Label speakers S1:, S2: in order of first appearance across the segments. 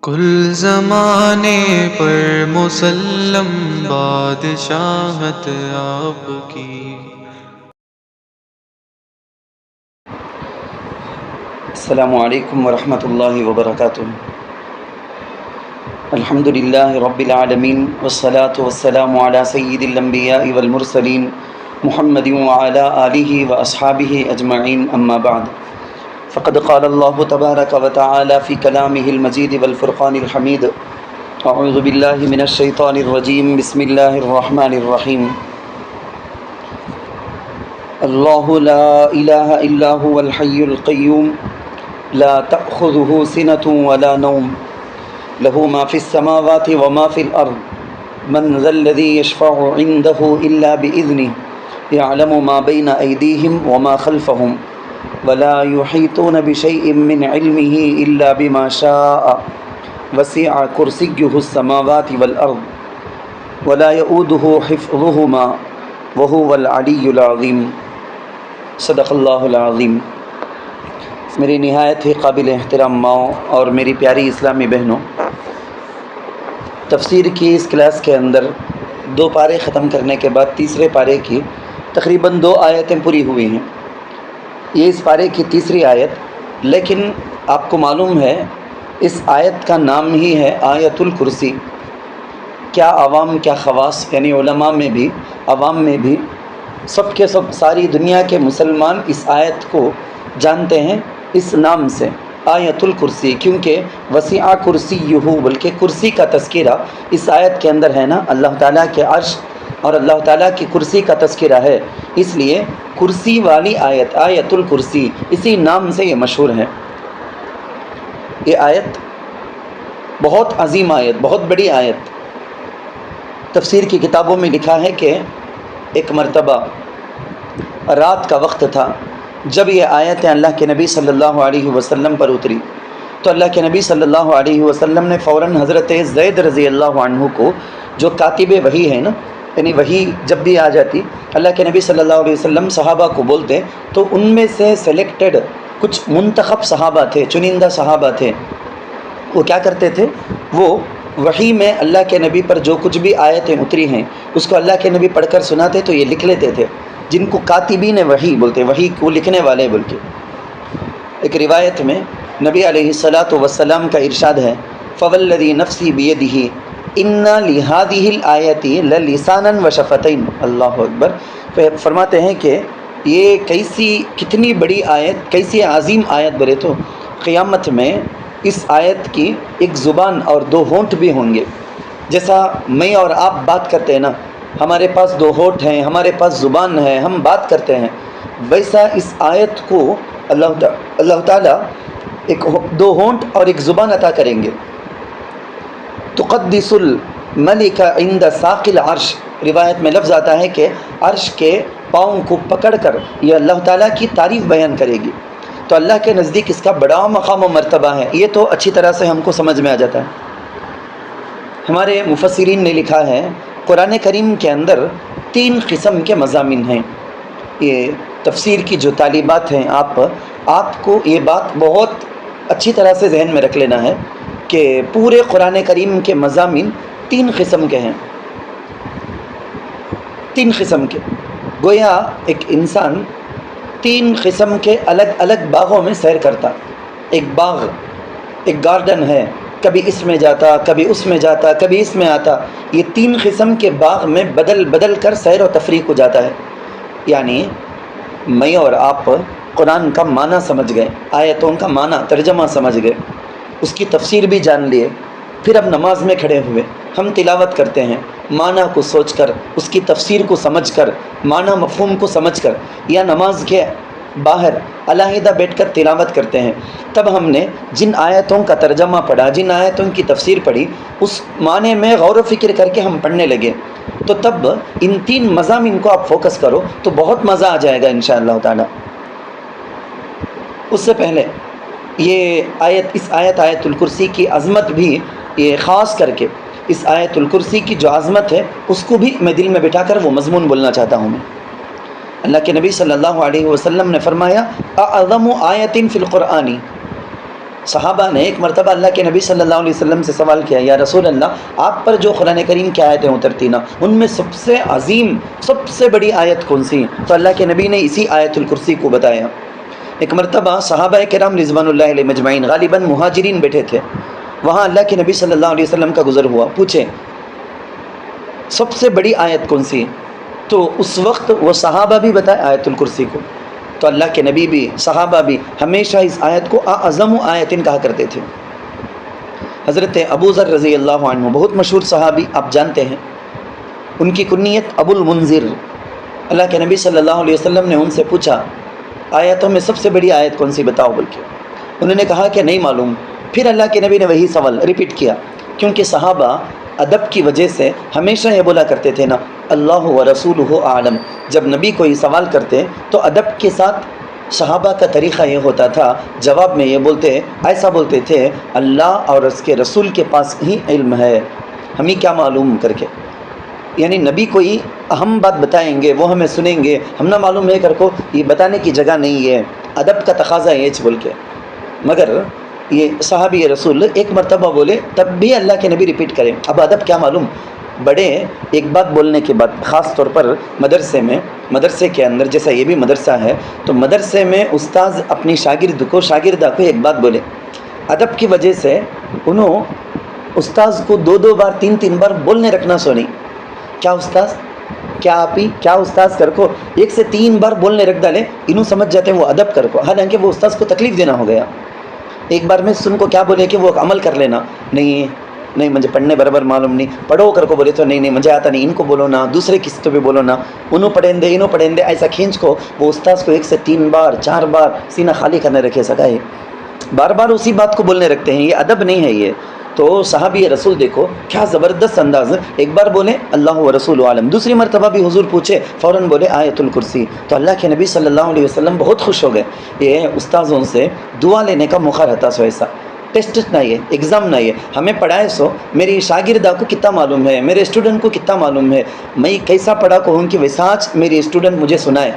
S1: کل زمانے پر مسلم بادشاہت آپ کی۔
S2: السلام علیکم ورحمۃ اللہ وبرکاتہ۔ الحمد للہ رب العالمین والصلاة والسلام علی سید الانبیاء والمرسلین محمد وعلی آلہ واصحابہ اجمعین، اما بعد فقد قال اللہ تبارک وتعالی فی کلامہ المجید والفرقان الحمید۔ اعوذ باللہ من الشیطان الرجیم، بسم اللہ الرحمن الرحیم۔ اللہ لا الہ الا هو الحی القیوم لا تأخذه سنة ولا نوم له ما في السماوات وما في الأرض من ذا الذي يشفع عنده إلا بإذنه يعلم ما بين أيديهم وما خلفهم ولا يحيطون بشيء من علمه إلا بما شاء وسع كرسيه السماوات والأرض ولا يؤوده حفظهما وهو العلي العظيم۔ صدق اللہ العظیم۔ میری نہایت ہی قابل احترام ماؤں اور میری پیاری اسلامی بہنوں، تفسیر کی اس کلاس کے اندر 2 پارے ختم کرنے کے بعد تیسرے پارے کی تقریباً 2 آیتیں پوری ہوئی ہیں۔ یہ اس پارے کی تیسری آیت، لیکن آپ کو معلوم ہے اس آیت کا نام ہی ہے آیت الکرسی۔ کیا عوام کیا خواص، یعنی علماء میں بھی عوام میں بھی سب کے سب ساری دنیا کے مسلمان اس آیت کو جانتے ہیں اس نام سے، آیت الکرسی، کیونکہ وسیع کرسیہ، بلکہ کرسی کا تذکرہ اس آیت کے اندر ہے نا، اللہ تعالیٰ کے عرش اور اللہ تعالیٰ کی کرسی کا تذکرہ ہے، اس لیے کرسی والی آیت آیت الکرسی اسی نام سے یہ مشہور ہے۔ یہ آیت بہت عظیم آیت، بہت بڑی آیت۔ تفسیر کی کتابوں میں لکھا ہے کہ ایک مرتبہ رات کا وقت تھا جب یہ آیتیں اللہ کے نبی صلی اللہ علیہ وسلم پر اتری، تو اللہ کے نبی صلی اللہ علیہ وسلم نے فوراً حضرت زید رضی اللہ عنہ کو، جو کاتب وحی ہے نا، یعنی وحی جب بھی آ جاتی اللہ کے نبی صلی اللہ علیہ وسلم صحابہ کو بولتے، تو ان میں سے سلیکٹڈ کچھ منتخب صحابہ تھے، چنندہ صحابہ تھے، وہ کیا کرتے تھے، وہ وحی میں اللہ کے نبی پر جو کچھ بھی آیتیں اتری ہیں اس کو اللہ کے نبی پڑھ کر سناتے تو یہ لکھ لیتے تھے، جن کو کاتبین وحی بولتے، وحی کو لکھنے والے بول کے۔ ایک روایت میں نبی علیہ الصلاۃ والسلام کا ارشاد ہے، فوالذی نفسی بیدہ ان لہذہ الآیۃ للسانا وشفتین۔ اللہ اکبر۔ فرماتے ہیں کہ یہ کتنی بڑی آیت، کیسی عظیم آیت بولے تو قیامت میں اس آیت کی ایک زبان اور 2 ہونٹ بھی ہوں گے۔ جیسا میں اور آپ بات کرتے ہیں نا، ہمارے پاس 2 ہونٹ ہیں، ہمارے پاس زبان ہے، ہم بات کرتے ہیں، ویسا اس آیت کو اللہ تعالیٰ 2 ہونٹ اور ایک زبان عطا کریں گے۔ تقدس الملک عند ساق العرش، روایت میں لفظ آتا ہے کہ عرش کے پاؤں کو پکڑ کر یہ اللہ تعالیٰ کی تعریف بیان کرے گی، تو اللہ کے نزدیک اس کا بڑا مقام و مرتبہ ہے۔ یہ تو اچھی طرح سے ہم کو سمجھ میں آ جاتا ہے۔ ہمارے مفسرین نے لکھا ہے قرآن کریم کے اندر 3 قسم کے مضامین ہیں۔ یہ تفسیر کی جو طالبات ہیں، آپ کو یہ بات بہت اچھی طرح سے ذہن میں رکھ لینا ہے کہ پورے قرآن کریم کے مضامین 3 قسم کے ہیں، 3 قسم کے۔ گویا ایک انسان 3 قسم کے الگ الگ باغوں میں سیر کرتا۔ ایک باغ، ایک گارڈن ہے، کبھی اس میں جاتا، کبھی اس میں جاتا، کبھی اس میں آتا۔ یہ 3 قسم کے باغ میں بدل بدل کر سیر و تفریح کو جاتا ہے۔ یعنی میں اور آپ قرآن کا معنی سمجھ گئے، آیتوں کا معنی ترجمہ سمجھ گئے، اس کی تفسیر بھی جان لیے، پھر اب نماز میں کھڑے ہوئے ہم تلاوت کرتے ہیں، معنی کو سوچ کر، اس کی تفسیر کو سمجھ کر، معنی مفہوم کو سمجھ کر، یا نماز کے باہر علیحدہ بیٹھ کر تلاوت کرتے ہیں، تب ہم نے جن آیتوں کا ترجمہ پڑھا، جن آیتوں کی تفسیر پڑھی، اس معنی میں غور و فکر کر کے ہم پڑھنے لگے، تو تب ان 3 مضامین کو آپ فوکس کرو تو بہت مزہ آ جائے گا انشاءاللہ تعالی۔ اس سے پہلے اس آیت الکرسی کی عظمت بھی، یہ خاص کر کے اس آیت الکرسی کی جو عظمت ہے اس کو بھی میں دل میں بٹھا کر وہ مضمون بولنا چاہتا ہوں۔ میں اللہ کے نبی صلی اللہ علیہ وسلم نے فرمایا اعظم آیت فی القرآن، صحابہ نے ایک مرتبہ اللہ کے نبی صلی اللہ علیہ وسلم سے سوال کیا، یا رسول اللہ آپ پر جو قرآن کریم کی آیتیں اترتی نا ان میں سب سے عظیم سب سے بڑی آیت کون سی؟ تو اللہ کے نبی نے اسی آیت الکرسی کو بتایا۔ ایک مرتبہ صحابہ کرام رضوان اللہ علیہ مجمعین غالباً مہاجرین بیٹھے تھے، وہاں اللہ کے نبی صلی اللہ علیہ وسلم کا گزر ہوا، پوچھے سب سے بڑی آیت کون سی؟ تو اس وقت وہ صحابہ بھی بتائے آیت الکرسی کو، تو اللہ کے نبی بھی صحابہ بھی ہمیشہ اس آیت کو اعظم آیتن کہا کرتے تھے۔ حضرت ابو ذر رضی اللہ عنہ بہت مشہور صحابی، آپ جانتے ہیں، ان کی کنیت ابو المنذر۔ اللہ کے نبی صلی اللہ علیہ وسلم نے ان سے پوچھا آیتوں میں سب سے بڑی آیت کون سی بتاؤ، بلکہ انہوں نے کہا کہ نہیں معلوم۔ پھر اللہ کے نبی نے وہی سوال ریپیٹ کیا، کیونکہ صحابہ ادب کی وجہ سے ہمیشہ یہ بولا کرتے تھے نا اللہ و رسولہ اعلم۔ جب نبی کوئی سوال کرتے تو ادب کے ساتھ صحابہ کا طریقہ یہ ہوتا تھا، جواب میں یہ بولتے، ایسا بولتے تھے اللہ اور اس کے رسول کے پاس ہی علم ہے، ہمیں کیا معلوم کر کے، یعنی نبی کوئی اہم بات بتائیں گے وہ ہمیں سنیں گے، ہم نہ معلوم ہے کر کو یہ بتانے کی جگہ نہیں ہے، ادب کا تقاضا ہے یہ بول کے۔ مگر یہ صحابی رسول ایک مرتبہ بولے تب بھی اللہ کے نبی ریپیٹ کریں۔ اب ادب کیا معلوم، بڑے ایک بات بولنے کے بعد، خاص طور پر مدرسے کے اندر، جیسا یہ بھی مدرسہ ہے تو مدرسے میں استاذ اپنی شاگردہ کو ایک بات بولے، ادب کی وجہ سے انہوں استاذ کو دو بار تین بار بولنے رکھنا سونی، کیا استاذ کیا آپ ہی کیا استاذ کر کو 1 سے 3 بار بولنے رکھ ڈالے، انہوں سمجھ جاتے ہیں وہ ادب کر کو، حالانکہ وہ استاذ کو تکلیف دینا ہو گیا۔ ایک بار میں سن کو کیا بولے کہ وہ عمل کر لینا، نہیں مجھے پڑھنے برابر معلوم نہیں، پڑھو کر کو بولے تو نہیں مجھے آتا نہیں، ان کو بولو نا، دوسرے کسی تو بھی بولو نا، انہوں پڑھیں دے ایسا کھینچ کو وہ استاذ کو 1 سے 3 بار 4 بار سینہ خالی کرنے رکھے سکا ہے، بار اسی بات کو بولنے رکھتے ہیں، یہ ادب نہیں ہے یہ۔ تو صحابی رسول دیکھو کیا زبردست انداز، ایک بار بولے اللہ و رسول عالم، دوسری مرتبہ بھی حضور پوچھے فوراً بولے آیت الکرسی، تو اللہ کے نبی صلی اللہ علیہ وسلم بہت خوش ہو گئے۔ یہ استاذوں سے دعا لینے کا موقع رہتا سو، ایسا ٹیسٹ نہ یہ ایگزام نہ یہ ہمیں پڑھائے سو میری شاگردہ کو کتنا معلوم ہے، میرے اسٹوڈنٹ کو کتنا معلوم ہے، میں کیسا پڑھا کو ہوں کہ ویسا آج میری اسٹوڈنٹ مجھے سنائے،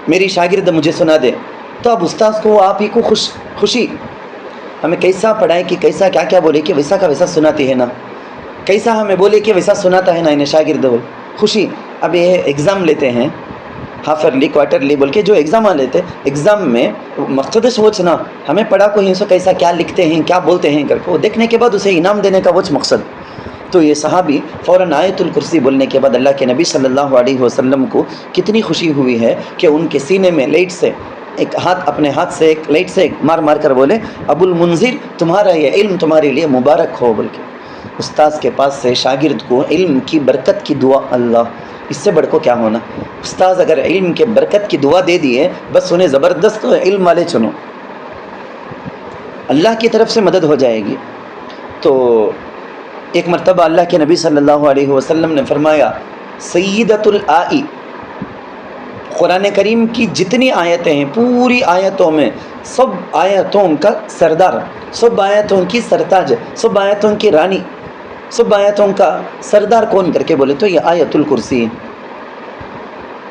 S2: میری شاگرد مجھے سنا دے، تو اب استاذ کو آپ ہی کو خوشی ہمیں کیسا پڑھائے کہ کیسا کیا بولے کہ ویسا کا ویسا سناتی ہے نا، کیسا ہمیں بولے کہ ویسا سناتا ہے نا انہیں شاگرد ہو خوشی۔ اب یہ ایگزام لیتے ہیں ہاف ایئرلی کوارٹرلی بول کے جو ایگزام لیتے، ایگزام میں مقصد سوچنا ہمیں پڑھا کو ہی سو کیسا کیا لکھتے ہیں کیا بولتے ہیں کر کو دیکھنے کے بعد اسے انعام دینے کا وہ مقصد۔ تو یہ صحابی فوراً آیت الکرسی بولنے کے بعد اللہ کے نبی صلی اللہ علیہ وسلم کو کتنی خوشی ہوئی ہے کہ ان کے سینے میں لائٹ سے اپنے ہاتھ سے ایک لائٹ سے مار کر بولے ابو المنذر تمہارا یہ علم تمہارے لیے مبارک ہو، بول کے استاذ کے پاس سے شاگرد کو علم کی برکت کی دعا، اللہ اس سے بڑھ کو کیا ہونا۔ استاذ اگر علم کے برکت کی دعا دے دیے بس انہیں زبردست علم والے چنو، اللہ کی طرف سے مدد ہو جائے گی۔ تو ایک مرتبہ اللہ کے نبی صلی اللہ علیہ وسلم نے فرمایا سیدۃ الآئی، قرآن کریم کی جتنی آیتیں ہیں پوری آیتوں میں سب آیتوں کا سردار، سب آیتوں کی سرتاج، سب آیتوں کی رانی، سب آیتوں کا سردار کون کر کے بولے تو یہ آیت الکرسی۔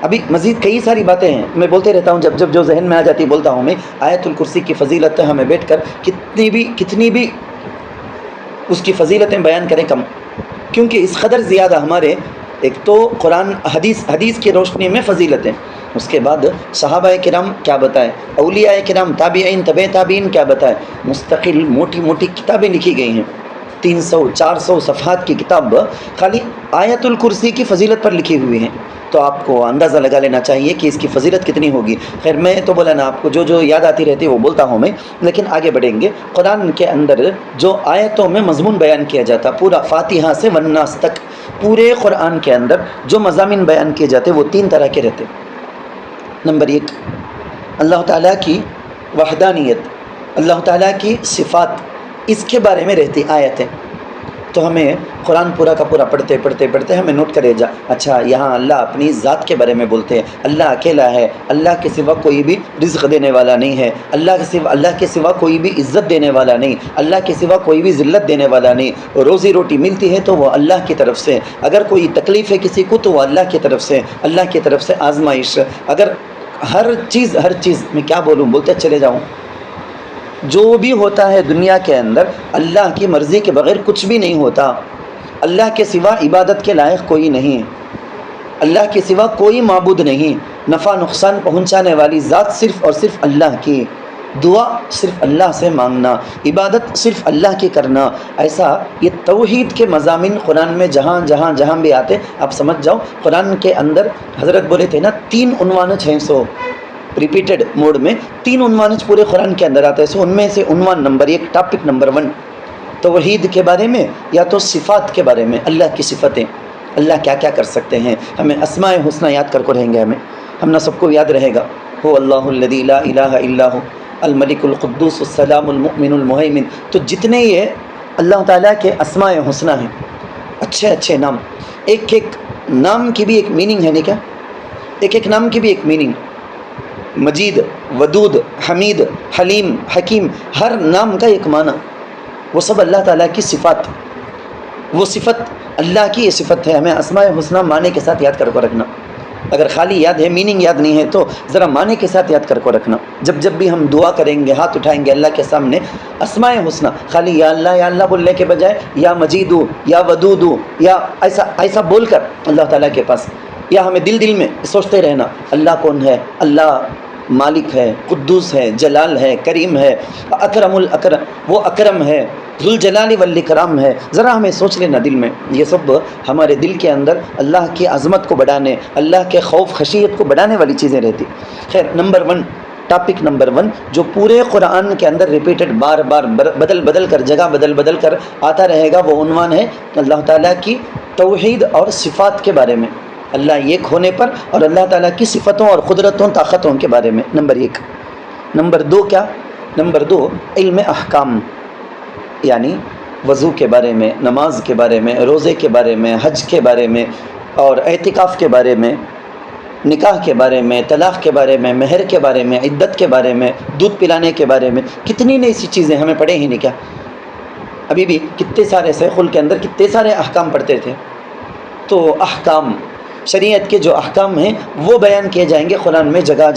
S2: ابھی مزید کئی ساری باتیں ہیں، میں بولتے رہتا ہوں جب جو ذہن میں آ جاتی بولتا ہوں میں۔ آیت الکرسی کی فضیلت ہمیں بیٹھ کر کتنی بھی اس کی فضیلتیں بیان کریں کم، کیونکہ اس قدر زیادہ ہمارے ایک تو قرآن حدیث کی روشنی میں فضیلتیں، اس کے بعد صحابہ کرام کیا بتائیں، اولیاء کرام تابعین تبع تابعین کیا بتائیں، مستقل موٹی کتابیں لکھی گئی ہیں، 300-400 صفحات کی کتاب خالی آیت الکرسی کی فضیلت پر لکھی ہوئی ہیں۔ تو آپ کو اندازہ لگا لینا چاہیے کہ اس کی فضیلت کتنی ہوگی۔ خیر میں تو بولا نا آپ کو جو یاد آتی رہتی ہے وہ بولتا ہوں میں، لیکن آگے بڑھیں گے۔ قرآن کے اندر جو آیتوں میں مضمون بیان کیا جاتا پورا فاتحہ سے والناس تک، پورے قرآن کے اندر جو مضامین بیان کیے جاتے وہ 3 طرح کے رہتے۔ نمبر 1 اللہ تعالیٰ کی وحدانیت، اللہ تعالیٰ کی صفات، اس کے بارے میں رہتی آیتیں۔ تو ہمیں قرآن پورا کا پورا پڑھتے ہمیں نوٹ کرے جا، اچھا یہاں اللہ اپنی ذات کے بارے میں بولتے ہیں، اللہ اکیلا ہے، اللہ کے سوا کوئی بھی رزق دینے والا نہیں ہے، اللہ کے سوا کوئی بھی عزت دینے والا نہیں، اللہ کے سوا کوئی بھی ذلت دینے والا نہیں، روزی روٹی ملتی ہے تو وہ اللہ کی طرف سے، اگر کوئی تکلیف ہے کسی کو تو وہ اللہ کی طرف سے، اللہ کی طرف سے آزمائش، اگر ہر چیز میں کیا بولوں بولتے چلے جاؤں، جو بھی ہوتا ہے دنیا کے اندر اللہ کی مرضی کے بغیر کچھ بھی نہیں ہوتا. اللہ کے سوا عبادت کے لائق کوئی نہیں، اللہ کے سوا کوئی معبود نہیں. نفع نقصان پہنچانے والی ذات صرف اور صرف اللہ کی. دعا صرف اللہ سے مانگنا، عبادت صرف اللہ کی کرنا. ایسا یہ توحید کے مضامین قرآن میں جہاں بھی آتے، آپ سمجھ جاؤ قرآن کے اندر حضرت بولے تھے نا 3 عنوان 600 ریپیٹڈ موڈ میں 3 عنوان پورے قرآن کے اندر آتے ہیں. سو ان میں سے عنوان نمبر 1، ٹاپک نمبر 1 توحید کے بارے میں، یا تو صفات کے بارے میں، اللہ کی صفتیں، اللہ کیا کیا کر سکتے ہیں. ہمیں اسماء حسنی یاد کر کو رہیں گے، ہم نہ سب کو یاد رہے گا. هو اللہ الذی لا الہ الا هو الملک القدوس السلام المؤمن المہیمن. تو جتنے یہ اللہ تعالیٰ کے اسماء حسنی ہیں، اچھے نام، ایک نام کی بھی ایک میننگ ہے نہیں کیا؟ ایک نام کی بھی ایک میننگ. مجید، ودود، حمید، حلیم، حکیم، ہر نام کا ایک معنی. وہ سب اللہ تعالیٰ کی صفات، وہ صفت اللہ کی یہ صفت ہے. ہمیں اسماء حسنی معنی کے ساتھ یاد کر کو رکھنا. اگر خالی یاد ہے، میننگ یاد نہیں ہے، تو ذرا معنی کے ساتھ یاد کر کو رکھنا. جب بھی ہم دعا کریں گے، ہاتھ اٹھائیں گے اللہ کے سامنے، اسماء حسنی خالی یا اللہ بولنے کے بجائے یا مجیدو، یا ودودو، یا ایسا بول کر اللہ تعالیٰ کے پاس، یا ہمیں دل میں سوچتے رہنا اللہ کون ہے. اللہ مالک ہے، قدوس ہے، جلال ہے، کریم ہے، اکرم الاکرم، وہ اکرم ہے، ذوالجلال والاکرام ہے. ذرا ہمیں سوچ لینا دل میں. یہ سب ہمارے دل کے اندر اللہ کی عظمت کو بڑھانے، اللہ کے خوف خشیت کو بڑھانے والی چیزیں رہتی. خیر، نمبر 1، ٹاپک نمبر 1 جو پورے قرآن کے اندر ریپیٹڈ بار بدل کر، جگہ بدل کر آتا رہے گا، وہ عنوان ہے اللہ تعالیٰ کی توحید اور صفات کے بارے میں، اللہ ایک ہونے پر اور اللہ تعالیٰ کی صفتوں اور قدرتوں طاقتوں کے بارے میں. نمبر 1. نمبر 2 کیا؟ نمبر 2 علم احکام، یعنی وضو کے بارے میں، نماز کے بارے میں، روزے کے بارے میں، حج کے بارے میں، اور اعتکاف کے بارے میں، نکاح کے بارے میں، طلاق کے بارے میں، مہر کے بارے میں، عدت کے بارے میں، دودھ پلانے کے بارے میں. کتنی نئی سی چیزیں ہمیں پڑھے ہی نہیں کیا؟ ابھی بھی کتنے سارے سیخل کے اندر کتنے سارے احکام پڑھتے تھے. تو احکام، شریعت کے جو احکام ہیں وہ بیان کیے جائیں گے قرآن میں جگہ.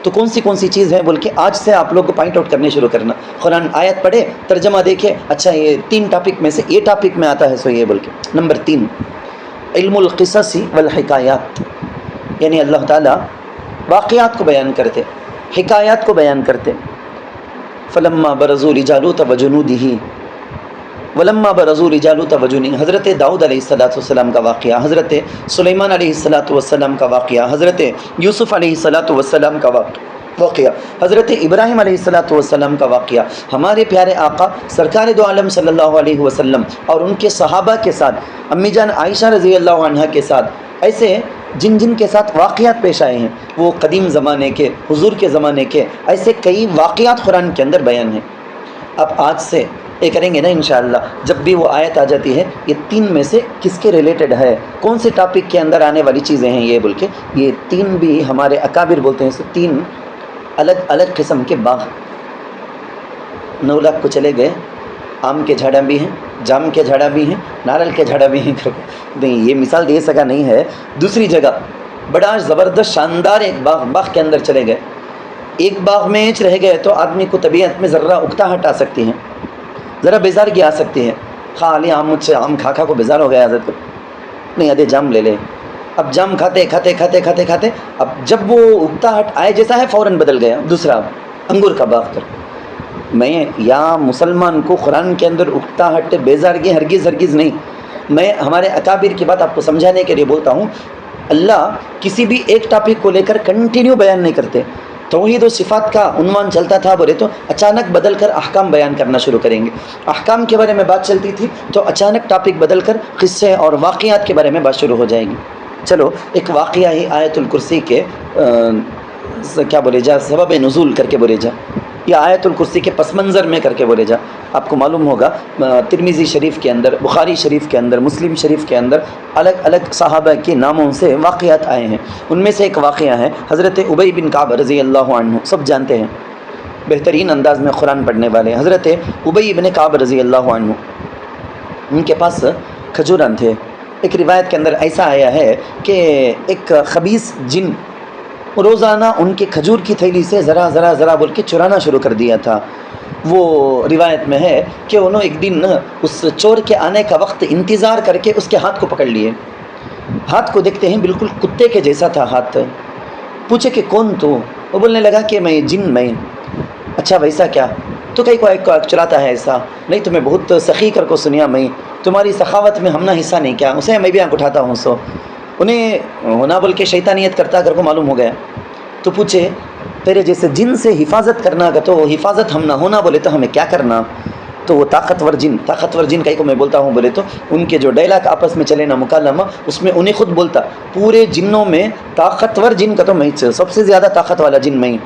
S2: تو کون سی چیز ہے بول کے آج سے آپ لوگ کو پوائنٹ آؤٹ کرنے شروع کرنا. قرآن آیت پڑھے، ترجمہ دیکھے، اچھا یہ 3 ٹاپک میں سے یہ ٹاپک میں آتا ہے، سو یہ بول کے. نمبر 3 علم القصص والحکایات، یعنی اللہ تعالیٰ واقعات کو بیان کرتے، حکایات کو بیان کرتے. فلما برزوا لجالوت وجنودہ، ولما برزوا لجالوت وجنودہ، حضرت داؤد علیہ السلام کا واقعہ، حضرت سلیمان علیہ السلام کا واقعہ، حضرت یوسف علیہ السلام کا واقعہ، حضرت ابراہیم علیہ السلام کا واقعہ، ہمارے پیارے آقا سرکار دو عالم صلی اللہ علیہ وسلم اور ان کے صحابہ کے ساتھ، امی جان عائشہ رضی اللہ عنہا کے ساتھ، ایسے جن کے ساتھ واقعات پیش آئے ہیں، وہ قدیم زمانے کے، حضور کے زمانے کے، ایسے کئی واقعات قرآن کے اندر بیان ہیں. اب آج سے یہ کریں گے نا انشاءاللہ، جب بھی وہ آیت آ جاتی ہے، یہ 3 میں سے کس کے ریلیٹڈ ہے، کون سے ٹاپک کے اندر آنے والی چیزیں ہیں، یہ بول کے یہ 3 بھی ہمارے اکابر بولتے ہیں. 3 الگ قسم کے باغ. 9 لاکھ کو چلے گئے، آم کے جھاڑا بھی ہیں، جام کے جھاڑا بھی ہیں، نارل کے جھاڑا بھی ہیں. نہیں، یہ مثال دے سکا نہیں ہے. دوسری جگہ بڑا زبردست شاندار ایک باغ کے اندر چلے گئے. ایک باغ میں رہ گئے تو آدمی کو طبیعت میں ذرہ اکتاہٹ آ سکتی ہے، ذرا بیزارگی آ سکتی ہے. خالی آم، مجھ سے آم کھا کو بیزار ہو گیا حضرت کو، نہیں آدھے جام لے لے. اب جام کھاتے اب جب وہ اکتاہٹ آئے جیسا ہے فوراً بدل گیا دوسرا انگور کا باغ. میں یا مسلمان کو قرآن کے اندر اکتاہٹ، بیزارگی ہرگز نہیں. میں ہمارے اکابر کی بات آپ کو سمجھانے کے لیے بولتا ہوں. اللہ کسی بھی ایک ٹاپک کو لے کر کنٹینیو بیان نہیں کرتے. توحید و صفات کا عنوان چلتا تھا بولے تو اچانک بدل کر احکام بیان کرنا شروع کریں گے. احکام کے بارے میں بات چلتی تھی تو اچانک ٹاپک بدل کر قصے اور واقعات کے بارے میں بات شروع ہو جائے گی. چلو ایک واقعہ ہی آیت الکرسی کے کیا بولے جا، سبب نزول کر کے بولے جا، یا آیت الکرسی کے پس منظر میں کر کے بولے جا. آپ کو معلوم ہوگا ترمذی شریف کے اندر، بخاری شریف کے اندر، مسلم شریف کے اندر الگ صحابہ کے ناموں سے واقعات آئے ہیں. ان میں سے ایک واقعہ ہے حضرت ابی بن کعب رضی اللہ عنہ، سب جانتے ہیں، بہترین انداز میں قرآن پڑھنے والے. حضرت ابی بن کعب رضی اللہ عنہ، ان کے پاس کھجوراں تھے. ایک روایت کے اندر ایسا آیا ہے کہ ایک خبیث جن روزانہ ان کے کھجور کی تھیلی سے ذرا ذرا ذرا بول کے چرانا شروع کر دیا تھا۔ وہ روایت میں ہے کہ انہوں ایک دن اس چور کے آنے کا وقت انتظار کر کے اس کے ہاتھ کو پکڑ لیے۔ ہاتھ کو دیکھتے ہیں بالکل کتے کے جیسا تھا ہاتھ۔ پوچھے کہ کون تو؟ وہ بولنے لگا کہ میں جن میں۔ اچھا ویسا کیا؟ تو کئی کو ایک چلاتا ہے ایسا؟ نہیں تمہیں بہت سخی کر کو سنیا میں، تمہاری سخاوت میں ہم نے حصہ نہیں کیا، اسے میں بھی آنکھ اٹھاتا ہوں سو انہیں ہونا بول کے شیطانیت کرتا کر کو معلوم ہو گیا۔ تو پوچھے تیرے جیسے جن سے حفاظت کرنا کا تو حفاظت ہم نہ ہونا بولے تو ہمیں کیا کرنا؟ تو وہ طاقتور جن کئی کو میں بولتا ہوں بولے تو ان کے جو ڈائلاگ آپس میں چلے نا مکالمہ، اس میں انہیں خود بولتا پورے جنوں میں طاقتور جن کا تو میں سب سے زیادہ طاقت والا جن میں۔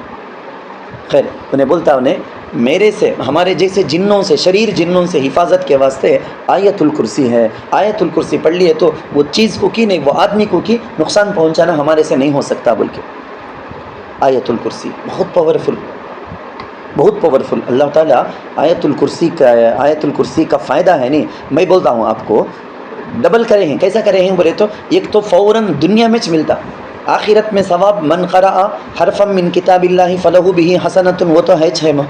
S2: خیر انہیں بولتا انہیں میرے سے ہمارے جیسے جنوں سے شریر جنوں سے حفاظت کے واسطے آیت الکرسی ہے، آیت الکرسی پڑھ لیے تو وہ چیز کو کی نہیں، وہ آدمی کو کی نقصان پہنچانا ہمارے سے نہیں ہو سکتا بول کے۔ آیت الکرسی بہت پاورفل اللہ تعالیٰ آیت الکرسی کا فائدہ ہے نہیں، میں بولتا ہوں آپ کو ڈبل کرے ہیں۔ کیسا کرے ہیں بولے تو ایک تو فوراً دنیا میں ملتا، آخرت میں ثواب من قرأ حرفا من کتاب اللہ فلہ بہ حسنۃ، وہ تو ہے 6 ماہ۔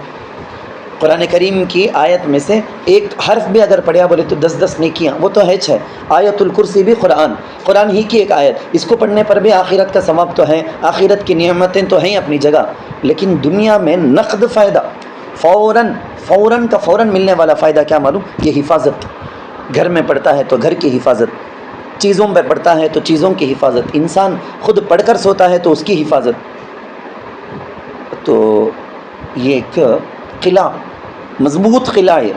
S2: قرآن کریم کی آیت میں سے ایک حرف بھی اگر پڑھیا بولے تو 10 نیکیاں، وہ تو ہے 6۔ آیت الکرسی بھی قرآن ہی کی ایک آیت، اس کو پڑھنے پر بھی آخرت کا ثواب تو ہے، آخرت کی نعمتیں تو ہیں اپنی جگہ، لیکن دنیا میں نقد فائدہ فوراً ملنے والا فائدہ کیا معلوم؟ یہ حفاظت۔ گھر میں پڑھتا ہے تو گھر کی حفاظت، چیزوں پہ پڑھتا ہے تو چیزوں کی حفاظت، انسان خود پڑھ کر سوتا ہے تو اس کی حفاظت۔ تو یہ ایک قلعہ، مضبوط قلعہ ہے۔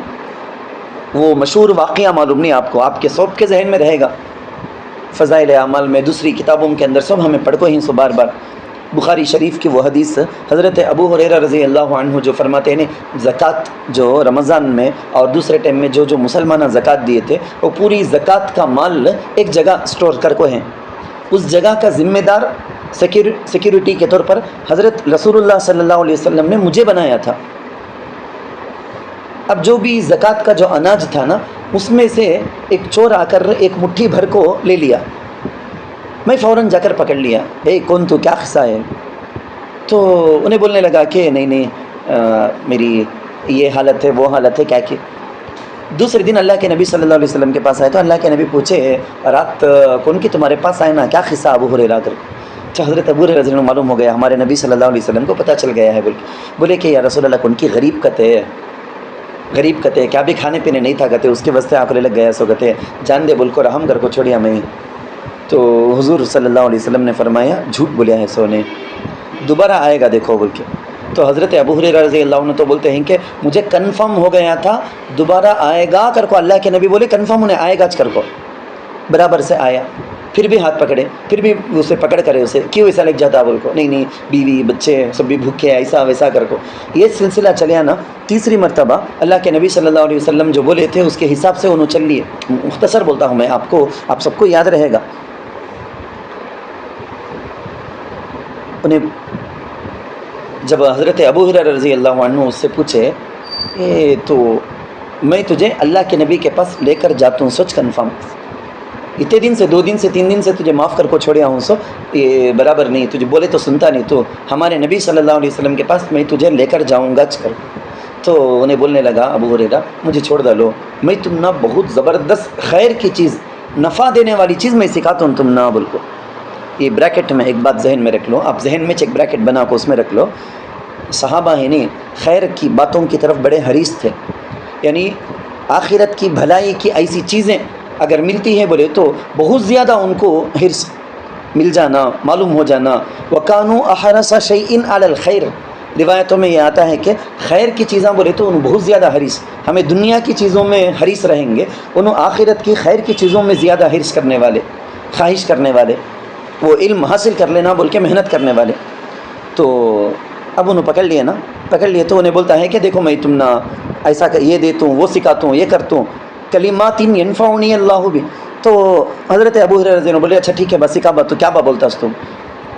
S2: وہ مشہور واقعہ معلوم نہیں آپ کو، آپ کے سب کے ذہن میں رہے گا، فضائل اعمال میں دوسری کتابوں کے اندر سب ہمیں پڑھ کو ہی سو بار بخاری شریف کی وہ حدیث حضرت ابو ہریرہ رضی اللہ عنہ جو فرماتے ہیں زکوٰۃ جو رمضان میں اور دوسرے ٹائم میں جو مسلمانہ زکوٰۃ دیے تھے، وہ پوری زکوٰۃ کا مال ایک جگہ سٹور کر کو ہیں، اس جگہ کا ذمہ دار سیکیورٹی کے طور پر حضرت رسول اللہ صلی اللہ علیہ وسلم نے مجھے بنایا تھا۔ اب جو بھی زکوٰۃ کا جو اناج تھا نا، اس میں سے ایک چور آ کر ایک مٹھی بھر کو لے لیا، میں فوراً جا کر پکڑ لیا، کون تو کیا قصہ ہے؟ تو انہیں بولنے لگا کہ نہیں میری یہ حالت ہے وہ حالت ہے کیا کہ دوسرے دن اللہ کے نبی صلی اللہ علیہ وسلم کے پاس آئے تو اللہ کے نبی پوچھے رات کون کی تمہارے پاس آئے نا، کیا قصہ ابو ہریرہ کر؟ اچھا حضرت ابو ہریرہ رضی اللہ عنہ معلوم ہو گیا ہمارے نبی صلی اللہ علیہ وسلم کو پتہ چل گیا ہے، بولے کہ یا رسول اللہ کون کی غریب کتے کیا بھی کھانے پینے نہیں تھا کہتے، اس کے واسطے آکلے لگ گیا سو کہتے جان دے بول کو رحم کر کو چھوڑیا میں۔ تو حضور صلی اللہ علیہ وسلم نے فرمایا جھوٹ بولیا ہے سو نے، دوبارہ آئے گا دیکھو بول کے۔ تو حضرت ابو ہریرہ رضی اللہ عنہ تو بولتے ہیں کہ مجھے کنفرم ہو گیا تھا دوبارہ آئے گا کر کو، اللہ کے نبی بولے کنفرم انہیں آئے گا کر کو، برابر سے آیا، پھر بھی ہاتھ پکڑے، پھر بھی اسے پکڑ کرے اسے کیوں ایسا لگ جاتا بول کو، نہیں بیوی بچے سب بھی بھوکے ایسا ویسا کر کو۔ یہ سلسلہ چلیا نا، تیسری مرتبہ اللہ کے نبی صلی اللہ علیہ وسلم جو بولے تھے اس کے حساب سے انہوں چل لیے۔ مختصر بولتا ہوں میں آپ کو، آپ سب کو یاد رہے گا۔ انہیں جب حضرت ابو ہریرہ رضی اللہ عنہ اس سے پوچھے تو میں تجھے اللہ کے نبی کے پاس لے کر جاتا ہوں، سچ کنفرم، اتنے دن سے 2 دن سے 3 دن سے تجھے معاف کر کو چھوڑیا ہوں سو یہ برابر نہیں، تجھے بولے تو سنتا نہیں، تو ہمارے نبی صلی اللہ علیہ وسلم کے پاس میں تجھے لے کر جاؤں گا کر۔ تو انہیں بولنے لگا ابو ہریرہ مجھے چھوڑ ڈالو، میں تم نہ بہت زبردست خیر کی چیز، نفع دینے والی چیز میں سکھاتا ہوں، تم نہ بول کو۔ یہ بریکٹ میں ایک بات ذہن میں رکھ لو، آپ ذہن میں ایک بریکٹ بنا کو اس میں رکھ لو، صحابہ ہیں نہیں خیر کی باتوں کی طرف بڑے حریص تھے، یعنی آخرت کی بھلائی کی ایسی چیزیں اگر ملتی ہیں بولے تو بہت زیادہ ان کو حرص مل جانا، معلوم ہو جانا۔ وَكَانُوا أَحْرَصَ شَيْءٍ عَلَى الْخَيْرِ، روایتوں میں یہ آتا ہے کہ خیر کی چیزاں بولے تو ان بہت زیادہ حریص، ہمیں دنیا کی چیزوں میں حریص رہیں گے، انہوں آخرت کی خیر کی چیزوں میں زیادہ حرص کرنے والے، خواہش کرنے والے، وہ علم حاصل کر لینا بول کے محنت کرنے والے۔ تو اب انہوں پکڑ لیے تو انہیں بولتا ہے کہ دیکھو میں تم نہ ایسا یہ دیتا ہوں، وہ سکھاتا ہوں، یہ کرتا ہوں، کلمات ینفعنی اللہ بھی۔ تو حضرت ابو ہریرہ رضی اللہ عنہ بولے اچھا ٹھیک ہے بس سکھا بات، تو کیا بولتا اس تم؟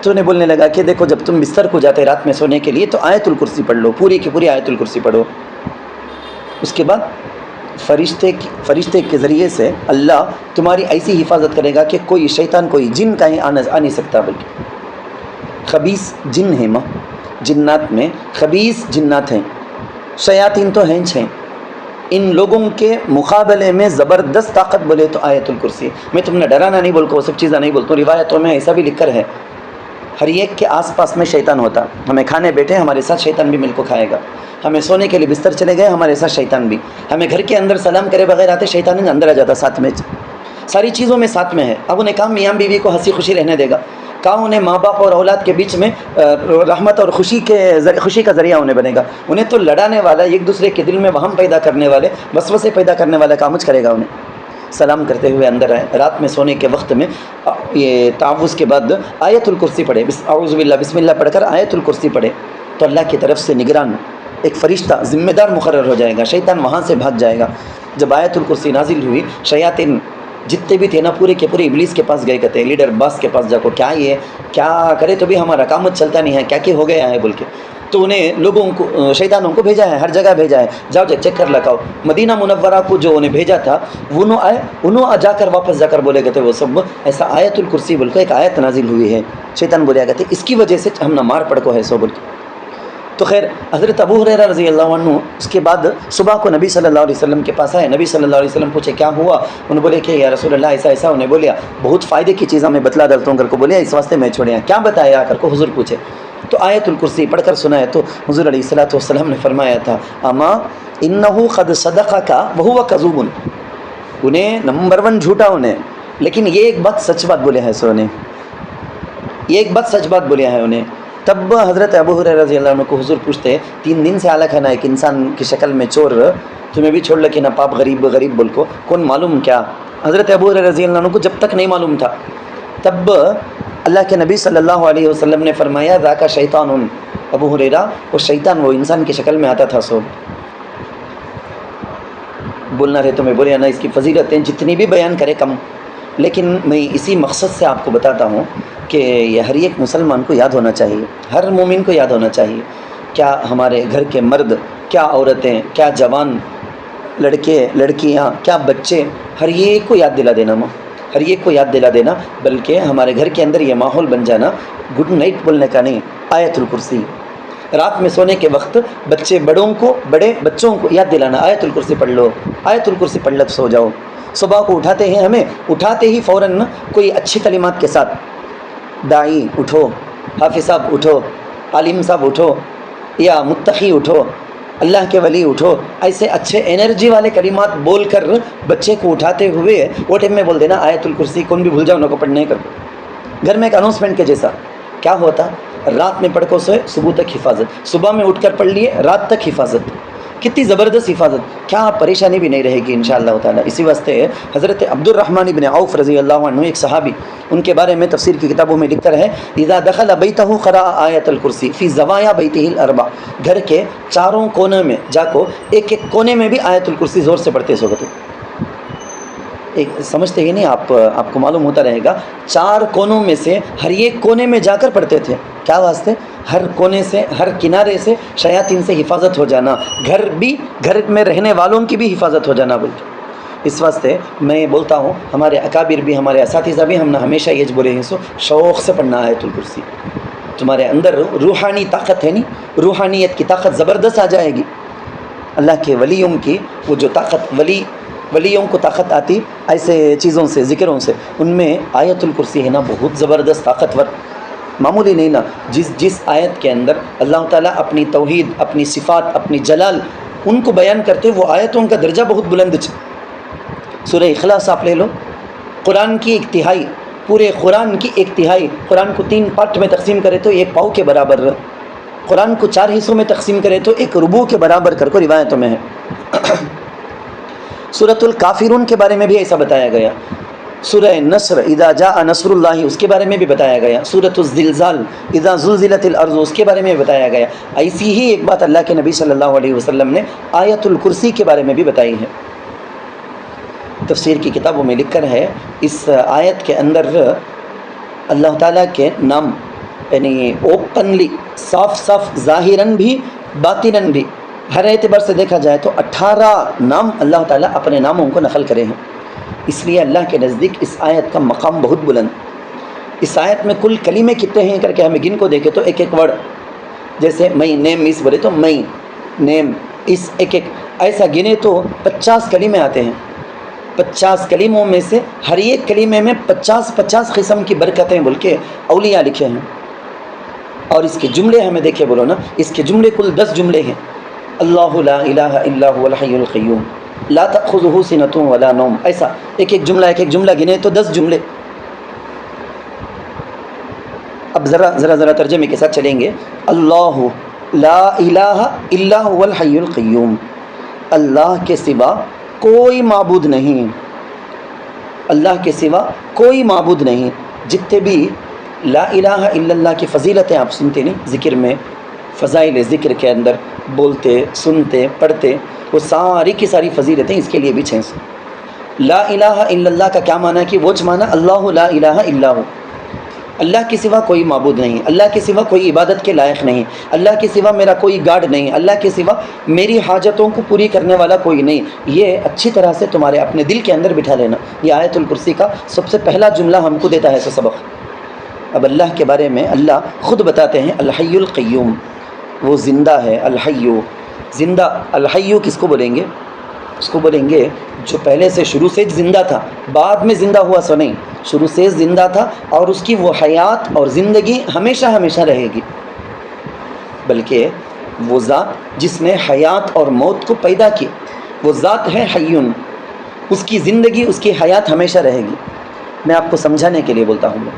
S2: تو انہیں بولنے لگا کہ دیکھو جب تم بستر کو جاتے رات میں سونے کے لیے تو آیت الکرسی پڑھ لو، پوری کی پوری آیت الکرسی پڑھو، اس کے بعد فرشتے کے ذریعے سے اللہ تمہاری ایسی حفاظت کرے گا کہ کوئی شیطان کوئی جن کہیں آ نہیں سکتا، بلکہ خبیث جن ہیں ماں، جنات میں خبیث جنات ہیں، شیاطین تو ہیں ہیں، ان لوگوں کے مقابلے میں زبردست طاقت بولے تو آیت الکرسی۔ میں تم نے ڈرانا نہیں بول کو وہ سب چیزیں نہیں بولتا ہوں، روایتوں میں ایسا بھی لکھ کر ہے ہر ایک کے آس پاس میں شیطان ہوتا، ہمیں کھانے بیٹھے ہمارے ساتھ شیطان بھی مل کو کھائے گا، ہمیں سونے کے لیے بستر چلے گئے ہمارے ساتھ شیطان بھی، ہمیں گھر کے اندر سلام کرے بغیر آتے شیطان اندر آ جاتا ساتھ میں، ساری چیزوں میں ساتھ میں ہے۔ اب انہیں کہا میاں بیوی کو ہنسی خوشی رہنے دے گا، کہا انہیں ماں باپ اور اولاد کے بیچ میں رحمت اور خوشی کا ذریعہ انہیں بنے گا، انہیں تو لڑانے والا، ایک دوسرے کے دل میں وہم پیدا کرنے والے، وسوسے پیدا کرنے والا کام کرے گا انہیں۔ سلام کرتے ہوئے اندر آئے، رات میں سونے کے وقت میں یہ تعوذ کے بعد آیت الکرسی پڑھے، اعوذ باللہ بسم اللہ پڑھ کر آیت الکرسی پڑھے تو اللہ کی طرف سے نگران ایک فرشتہ ذمہ دار مقرر ہو جائے گا، شیطان وہاں سے بھاگ جائے گا۔ جب آیت الکرسی نازل ہوئی، شیاطین جتنے بھی تھے نا پورے کے پورے ابلیس کے پاس گئے، کہتے ہیں لیڈر باس کے پاس جا کو، کیا یہ کیا کرے تو بھی ہمارا کام چلتا نہیں ہے، کیا ہو گیا ہے بول کے، تو انہیں لوگوں کو شیطانوں کو بھیجا ہے، ہر جگہ بھیجا ہے، جاؤ چیک کر لگاؤ۔ مدینہ منورہ کو جو انہیں بھیجا تھا وہ آئے، انہوں جا کر واپس جا کر بولے گئے تھے وہ سب ایسا آیت الکرسی بول کے ایک آیت نازل ہوئی ہے، شیطان بولے گئے تھے اس کی وجہ سے ہم نہ مار پڑ کو ہے سو بول کے۔ تو خیر حضرت ابو ہریرہ رضی اللہ عنہ اس کے بعد صبح کو نبی صلی اللہ علیہ وسلم کے پاس آئے، نبی صلی اللہ علیہ وسلم پوچھے کیا ہوا، انہوں بولے کہ یا رسول اللہ ایسا ایسا، انہیں بولیا بہت فائدے کی چیزیں میں بتلا ڈالتا ہوں کر کو، بولیا اس واسطے میں چھوڑیا، کیا بتایا کر کو حضور پوچھے تو آیت الکرسی پڑھ کر سنایا، تو حضور علیہ الصلوۃ والسلام نے فرمایا تھا اما انہ قد صدقک وہو کذوب، انہیں نمبر 1 جھوٹا انہیں، لیکن یہ ایک بات سچ بات بولے ہے سو نے، یہ ایک بات سچ بات بولیا ہے انہیں۔ تب حضرت ابو ہریرہ رضی اللہ عنہ کو حضور پوچھتے 3 دن سے آلہ کھانا ایک انسان کی شکل میں چور، تمہیں بھی چھوڑ لکے نا پاپ غریب بول کو، کون معلوم کیا؟ حضرت ابو ہریرہ رضی اللہ عنہ کو جب تک نہیں معلوم تھا، تب اللہ کے نبی صلی اللہ علیہ وسلم نے فرمایا ذاک شیطان، ابو ہریرہ وہ شیطان وہ انسان کی شکل میں آتا تھا، سو بولنا رہے تو میں بولیا نا، اس کی فضیلتیں جتنی بھی بیان کرے کم، لیکن میں اسی مقصد سے آپ کو بتاتا ہوں کہ یہ ہر ایک مسلمان کو یاد ہونا چاہیے، ہر مومن کو یاد ہونا چاہیے، کیا ہمارے گھر کے مرد، کیا عورتیں، کیا جوان لڑکے لڑکیاں، کیا بچے، ہر ایک کو یاد دلا دینا ماں، ہر ایک کو یاد دلا دینا، بلکہ ہمارے گھر کے اندر یہ ماحول بن جانا گڈ نائٹ بولنے کا نہیں، آیت الکرسی رات میں سونے کے وقت بچے بڑے بچوں کو یاد دلانا، آیت الکرسی پڑھ لو، آیت الکرسی پڑھ لو سو جاؤ۔ صبح کو اٹھاتے ہیں، ہمیں اٹھاتے ہی فوراً کوئی اچھی کلمات کے ساتھ داعی اٹھو، حافظ صاحب اٹھو، عالم صاحب اٹھو، یا متقی اٹھو، اللہ کے ولی اٹھو، ایسے اچھے انرجی والے کلمات بول کر بچے کو اٹھاتے ہوئے وہ ٹائم میں بول دینا آیت الکرسی، کون بھی بھول جاؤ نہ کو پڑھنے کر، گھر میں ایک اناؤنسمنٹ کے جیسا، کیا ہوتا رات میں پڑھ کو سوئے صبح تک حفاظت، صبح میں اٹھ کر پڑھ لیے رات تک حفاظت، کتنی زبردست حفاظت، کیا پریشانی بھی نہیں رہے گی انشاءاللہ تعالیٰ۔ اسی واسطے حضرت عبد الرحمن بن عوف رضی اللہ عنہ ایک صحابی، ان کے بارے میں تفسیر کی کتابوں میں لکھ کر ہے اذا دخل بیتہ قرأ آیت الکرسی فی زوایا بیتہ الاربع، گھر کے چاروں کونے میں جا کو ایک ایک کونے میں بھی آیت الکرسی زور سے پڑھتے سوگتے، ایک سمجھتے ہی نہیں آپ کو معلوم ہوتا رہے گا، 4 کونوں میں سے ہر ایک کونے میں جا کر پڑھتے تھے، کیا واسطے؟ ہر کونے سے، ہر کنارے سے شیاطین سے حفاظت ہو جانا، گھر میں رہنے والوں کی بھی حفاظت ہو جانا بولتے۔ اس واسطے میں بولتا ہوں ہمارے اکابر بھی، ہمارے اساتذہ بھی ہم نے ہمیشہ یہ بولے ہیں سو شوق سے پڑھنا آیت الکرسی، تمہارے اندر روحانی طاقت ہے نہیں، روحانیت کی طاقت زبردست آ جائے گی، اللہ کے ولیوں کی وہ جو طاقت، ولیوں کو طاقت آتی ایسے چیزوں سے، ذکروں سے، ان میں آیت الکرسی ہے نا بہت زبردست طاقتور، معمولی نہیں نا، جس آیت کے اندر اللہ تعالیٰ اپنی توحید، اپنی صفات، اپنی جلال ان کو بیان کرتے، وہ آیتوں کا درجہ بہت بلند ہے۔ سورہ اخلاص آپ لے لو، قرآن کی 1/3، پورے قرآن کی 1/3، قرآن کو 3 پارٹ میں تقسیم کرے تو 1 پاؤ کے برابر، قرآن کو 4 حصوں میں تقسیم کرے تو 1 ربوع کے برابر کر کو روایتوں میں ہے۔ سورۃ الکافرون کے بارے میں بھی ایسا بتایا گیا، سورہ نصر اذا جاء نصر اللہ اس کے بارے میں بھی بتایا گیا، سورۃ الزلزال اذا زلزلت الارض اس کے بارے میں بھی بتایا گیا، ایسی ہی ایک بات اللہ کے نبی صلی اللہ علیہ وسلم نے آیت الکرسی کے بارے میں بھی بتائی ہے۔ تفسیر کی کتابوں میں لکھ کر ہے اس آیت کے اندر اللہ تعالیٰ کے نام یعنی اوپنلی، صاف ظاہراً بھی باطناً بھی، ہر اعتبار سے دیکھا جائے تو 18 نام اللہ تعالیٰ اپنے ناموں کو نقل کرے ہیں، اس لیے اللہ کے نزدیک اس آیت کا مقام بہت بلند، اس آیت میں کل کلمے کتنے ہیں کر کے ہمیں گن کو دیکھے تو ایک ایک ورڈ، جیسے میں نیم اس بولے تو میں نیم اس ایک ایک ایسا گنے تو 50 کلمے آتے ہیں. 50 کلموں میں سے ہر ایک کلمے میں 50 قسم کی برکتیں بول کے اولیاء لکھے ہیں. اور اس کے جملے ہمیں دیکھے بولو نا، اس کے جملے کل 10 جملے ہیں. اللہ لا الہ الا هو الحی القیوم لا تأخذہ سنۃ ولا نوم، ایسا ایک ایک جملہ گنے تو 10 جملے. اب ذرا ترجمے کے ساتھ چلیں گے. اللہ لا الہ الا هو الحی القیوم، اللہ کے سوا کوئی معبود نہیں، اللہ کے سوا کوئی معبود نہیں. جتنے بھی لا الہ الا اللہ کی فضیلتیں آپ سنتے نہیں، ذکر میں فضائل ذکر کے اندر بولتے سنتے پڑھتے، وہ ساری کی ساری فضیلتیں اس کے لیے بھی 600. لا الہ الا اللہ کا کیا معنی ہے کہ وہ معنی اللہ لا الہ الا ہو، اللہ کے سوا کوئی معبود نہیں، اللہ کے سوا کوئی عبادت کے لائق نہیں، اللہ کے سوا میرا کوئی گاڈ نہیں، اللہ کے سوا میری حاجتوں کو پوری کرنے والا کوئی نہیں. یہ اچھی طرح سے تمہارے اپنے دل کے اندر بٹھا لینا. یہ آیت الکرسی کا سب سے پہلا جملہ ہم کو دیتا ہے تو سبق. اب اللہ کے بارے میں اللہ خود بتاتے ہیں الحی القیوم، وہ زندہ ہے. الحیو زندہ، الحیو کس کو بولیں گے؟ اس کو بولیں گے جو پہلے سے شروع سے زندہ تھا، بعد میں زندہ ہوا سو نہیں، شروع سے زندہ تھا اور اس کی وہ حیات اور زندگی ہمیشہ ہمیشہ رہے گی. بلکہ وہ ذات جس نے حیات اور موت کو پیدا کی، وہ ذات ہے حیون، اس کی زندگی اس کی حیات ہمیشہ رہے گی. میں آپ کو سمجھانے کے لیے بولتا ہوں.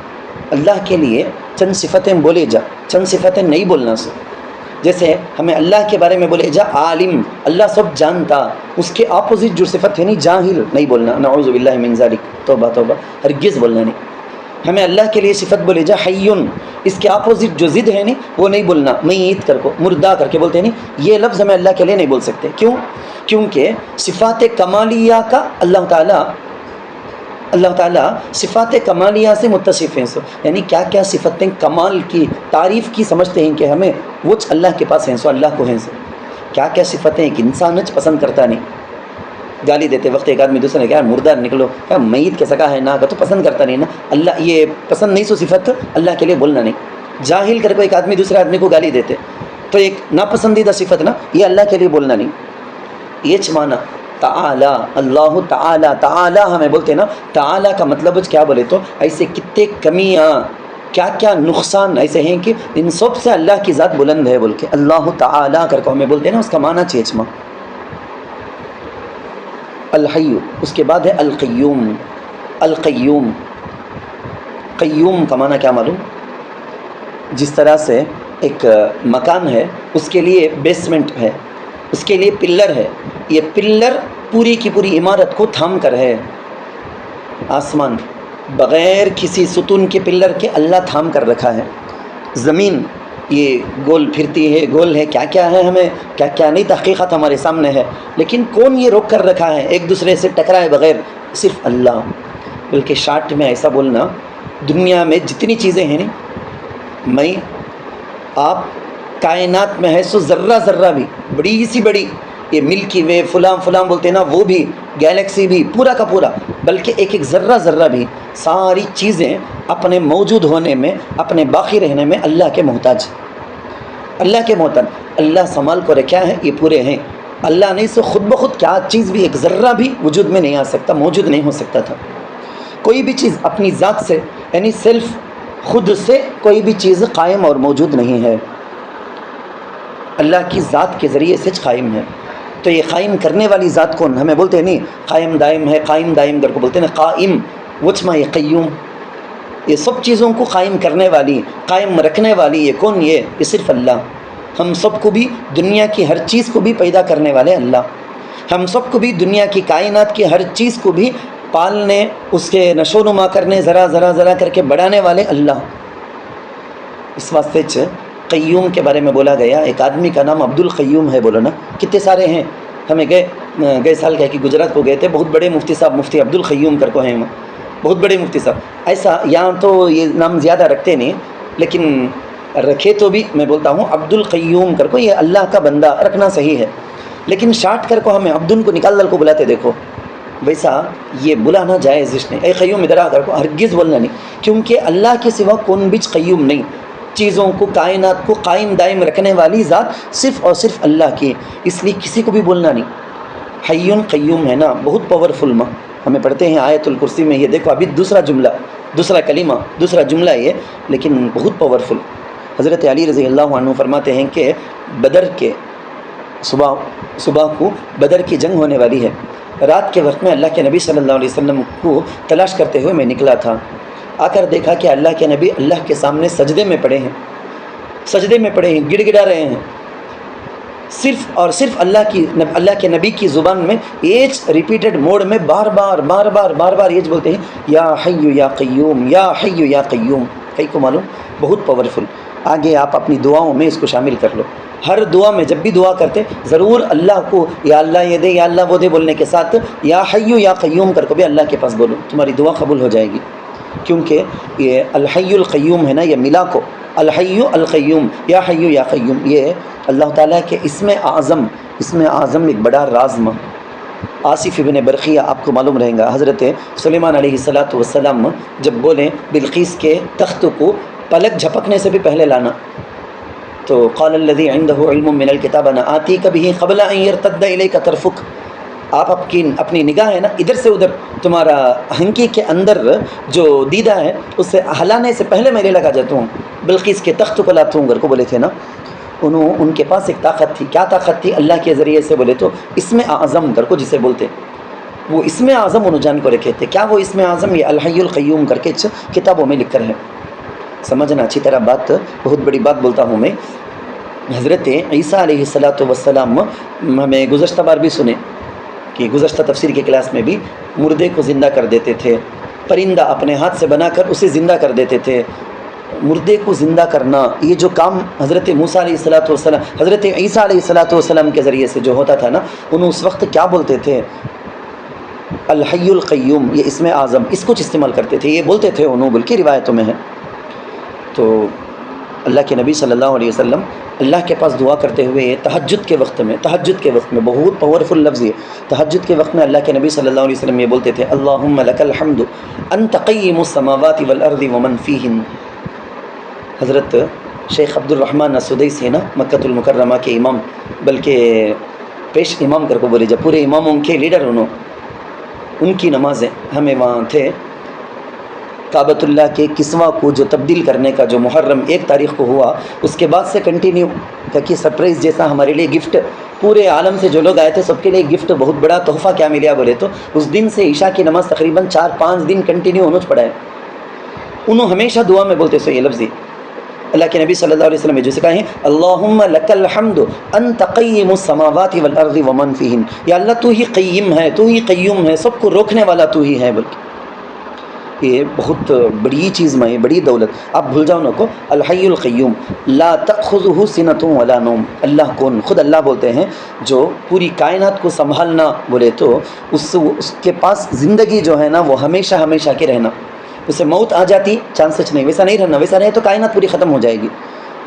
S2: اللہ کے لیے چند صفتیں بولے جا، چند صفتیں نہیں بولنا سو. جیسے ہمیں اللہ کے بارے میں بولے جا عالم، اللہ سب جانتا، اس کے اپوزٹ جو صفت ہے نہیں جاہل نہیں بولنا، نعوذ باللہ من ذالک، توبہ توبہ، ہرگز بولنا نہیں. ہمیں اللہ کے لیے صفت بولے جا حیون، اس کے اپوزٹ جو ضد ہے نہیں وہ نہیں بولنا، میت کر کو مردہ کر کے بولتے نہیں، یہ لفظ ہمیں اللہ کے لیے نہیں بول سکتے. کیوں؟ کیونکہ صفات کمالیہ کا اللہ تعالیٰ صفات کمالیہ سے متصف ہیں. یعنی کیا کیا صفتیں کمال کی تعریف کی سمجھتے ہیں کہ ہمیں وہ اللہ کے پاس ہیں سو اللہ کو ہیں سو. کیا کیا صفتیں ایک انسان پسند کرتا نہیں. گالی دیتے وقت ایک آدمی دوسرے نے کہا مردہ نکلو، کیا میت کے سکا ہے نا کا تو پسند کرتا نہیں نا. اللہ یہ پسند نہیں سو صفت اللہ کے لیے بولنا نہیں. جاہل کر کو ایک آدمی دوسرے آدمی کو گالی دیتے تو ایک ناپسندیدہ صفت نا، یہ اللہ کے لیے بولنا نہیں. یہ چمانا تعالی، اللہ تعالی، تعالی ہمیں بولتے نا، تعالی کا مطلب کیا بولے تو ایسے کتنے کمیاں کیا کیا نقصان ایسے ہیں کہ ان سب سے اللہ کی ذات بلند ہے بول کے اللہ تعالی کر کو ہمیں بولتے ہیں نا، اس کا معنی چیچما. الحی، اس کے بعد ہے القیوم. القیوم، قیوم کا معنی کیا معلوم؟ جس طرح سے ایک مکان ہے اس کے لیے بیسمنٹ ہے، اس کے لیے پلر ہے، یہ پلر پوری کی پوری عمارت کو تھام کر ہے. آسمان بغیر کسی ستون کے پلر کے اللہ تھام کر رکھا ہے. زمین یہ گول پھرتی ہے، گول ہے، کیا کیا ہے ہمیں کیا کیا نہیں تحقیقات ہمارے سامنے ہے، لیکن کون یہ روک کر رکھا ہے ایک دوسرے سے ٹکرائے بغیر؟ صرف اللہ. بلکہ شارٹ میں ایسا بولنا، دنیا میں جتنی چیزیں ہیں میں آپ کائنات میں ہے سو ذرہ ذرہ بھی، بڑی سی بڑی یہ ملکی وے فلاں فلاں بولتے ہیں نا، وہ بھی گیلیکسی بھی پورا کا پورا، بلکہ ایک ایک ذرہ ذرہ بھی، ساری چیزیں اپنے موجود ہونے میں اپنے باقی رہنے میں اللہ کے محتاج، اللہ کے محتاج. اللہ سنبھال کو رکھا ہے، یہ پورے ہیں. اللہ نہیں سو خود بخود کیا چیز بھی ایک ذرہ بھی وجود میں نہیں آ سکتا، موجود نہیں ہو سکتا تھا. کوئی بھی چیز اپنی ذات سے یعنی سیلف خود سے کوئی بھی چیز قائم اور موجود نہیں ہے، اللہ کی ذات کے ذریعے سے قائم ہے. تو یہ قائم کرنے والی ذات کون؟ ہمیں بولتے ہیں نہیں قائم دائم ہے، قائم دائم کر کو بولتے ہیں قائم، وچما یہ قیوم، یہ سب چیزوں کو قائم کرنے والی قائم رکھنے والی یہ کون؟ یہ صرف اللہ. ہم سب کو بھی دنیا کی ہر چیز کو بھی پیدا کرنے والے اللہ، ہم سب کو بھی دنیا کی کائنات کی ہر چیز کو بھی پالنے، اس کے نشو و نما کرنے، ذرا ذرا ذرا کر کے بڑھانے والے اللہ. اس واسطے قیوم کے بارے میں بولا گیا. ایک آدمی کا نام عبد القیوم ہے، بولو نا کتنے سارے ہیں. ہمیں گئے سال کہ گجرات کو گئے تھے، بہت بڑے مفتی صاحب مفتی عبد القیوم کر کو ہیں، بہت بڑے مفتی صاحب. ایسا یہاں تو یہ نام زیادہ رکھتے نہیں، لیکن رکھے تو بھی میں بولتا ہوں عبد القیوم کر کو، یہ اللہ کا بندہ رکھنا صحیح ہے. لیکن شارٹ کر کو ہمیں عبدن کو نکال دل کو بلاتے دیکھو، ویسا یہ بلانا جائز اس نے، اے قیوم ادھر آ کر کو ہرگز بولنا نہیں، کیونکہ اللہ کے سوا کون بچ قیوم نہیں، چیزوں کو کائنات کو قائم دائم رکھنے والی ذات صرف اور صرف اللہ کی، اس لیے کسی کو بھی بولنا نہیں۔ حی قیوم ہے نا، بہت پاورفل ماں، ہمیں پڑھتے ہیں آیت الکرسی میں، یہ دیکھو ابھی دوسرا جملہ، دوسرا کلمہ، دوسرا جملہ یہ، لیکن بہت پاورفل۔ حضرت علی رضی اللہ عنہ فرماتے ہیں کہ بدر کے صبح کو بدر کی جنگ ہونے والی ہے، رات کے وقت میں اللہ کے نبی صلی اللہ علیہ وسلم کو تلاش کرتے ہوئے میں نکلا تھا، آ کر دیکھا کہ اللہ کے نبی اللہ کے سامنے سجدے میں پڑے ہیں، سجدے میں پڑے ہیں، گڑ گڑا رہے ہیں، صرف اور صرف اللہ کے نبی کی زبان میں ایج ریپیٹڈ موڈ میں بار بار یہ بولتے ہیں یا حی یا قیوم، یا حی یا قیوم۔ کئی کو معلوم، بہت پاورفل۔ آگے آپ اپنی دعاؤں میں اس کو شامل کر لو، ہر دعا میں جب بھی دعا کرتے ضرور اللہ کو یا اللہ یہ دے یا اللہ وہ دے بولنے کے ساتھ یا حی یا قیوم کر کو بھی اللہ کے پاس بولو، تمہاری دعا قبول ہو جائے گی، کیونکہ یہ الحی القیوم ہے نا، یہ ملا کو الحی القیوم یا حی یا قیوم، یہ اللہ تعالیٰ کے اسم اعظم ایک بڑا رازم۔ آصف ابن برقیہ آپ کو معلوم رہے گا، حضرت سلیمان علیہ السلام جب بولیں بلقیس کے تخت کو پلک جھپکنے سے بھی پہلے لانا، تو قال الذی عنده علم من الکتاب انا آتیک به قبل ان یرتد الیک طرفک، آپ اپنی نگاہ ہے نا ادھر سے ادھر، تمہارا ہنکی کے اندر جو دیدہ ہے اسے ہلانے سے پہلے میں لے لگا جاتا ہوں، بلقیس کے تخت کو لاتا ہوں گھر کو بولے تھے نا، ان کے پاس ایک طاقت تھی، کیا طاقت تھی؟ اللہ کے ذریعے سے بولے تو اسم اعظم کر کو جسے بولتے، وہ اسم اعظم انہوں جان کو رکھے تھے، کیا وہ اسم اعظم؟ یہ الحی القیوم کر کے کتابوں میں لکھ کر ہے، سمجھنا اچھی طرح بات، بہت بڑی بات بولتا ہوں میں۔ حضرت عیسیٰ علیہ السلام ہمیں گزشتہ بار بھی سنے کہ گزشتہ تفسیر کی کلاس میں بھی مردے کو زندہ کر دیتے تھے، پرندہ اپنے ہاتھ سے بنا کر اسے زندہ کر دیتے تھے، مردے کو زندہ کرنا یہ جو کام حضرت موسیٰ علیہ السلام حضرت عیسیٰ علیہ السلام کے ذریعے سے جو ہوتا تھا نا، انہوں اس وقت کیا بولتے تھے؟ الحی القیوم، یہ اسم اعظم اس کچھ استعمال کرتے تھے، یہ بولتے تھے انہوں، بلکہ روایتوں میں ہے۔ تو اللہ کے نبی صلی اللہ علیہ وسلم اللہ کے پاس دعا کرتے ہوئے تہجد کے وقت میں بہت پاورفل لفظ ہے، تہجد کے وقت میں اللہ کے نبی صلی اللہ علیہ وسلم یہ بولتے تھے اللہم لک الحمد انت قیم السماوات والارض ومن فیہن۔ حضرت شیخ عبد الرحمن السدیس ہے نا، مکہ المکرمہ کے امام، بلکہ پیش امام کر کو بولے جب پورے اماموں کے لیڈر ان کی نمازیں ہمیں وہاں تھے، کعبۃ اللہ کے کسوہ کو جو تبدیل کرنے کا جو محرم 1 تاریخ کو ہوا، اس کے بعد سے کنٹینیو کہ سرپرائز جیسا ہمارے لیے گفٹ، پورے عالم سے جو لوگ آئے تھے سب کے لیے گفٹ، بہت بڑا تحفہ کیا ملیا بولے تو اس دن سے عشاء کی نماز تقریباً 4-5 دن کنٹینیو انہوں پڑھائے، انہوں ہمیشہ دعا میں بولتے سو یہ لفظ اللہ کے نبی صلی اللہ علیہ وسلم نے جو سکھائے ہیں اللہم لک الحمد انت قیم السماوات والارض ومن فیہن، یا اللہ تو ہی قیم ہے، تو ہی قیوم ہے، سب کو روکنے والا تو ہی ہے، بلکہ یہ بہت بڑی چیز میں، بڑی دولت۔ آپ بھول جاؤ نہ کو الحی القیوم لا تأخذہ سنۃ ولا نوم، اللہ کون؟ خود اللہ بولتے ہیں جو پوری کائنات کو سنبھالنا بولے تو اس کے پاس زندگی جو ہے نا وہ ہمیشہ ہمیشہ کے رہنا، اسے موت آ جاتی چانسز نہیں، ویسا نہیں رہنا، ویسا رہے تو کائنات پوری ختم ہو جائے گی۔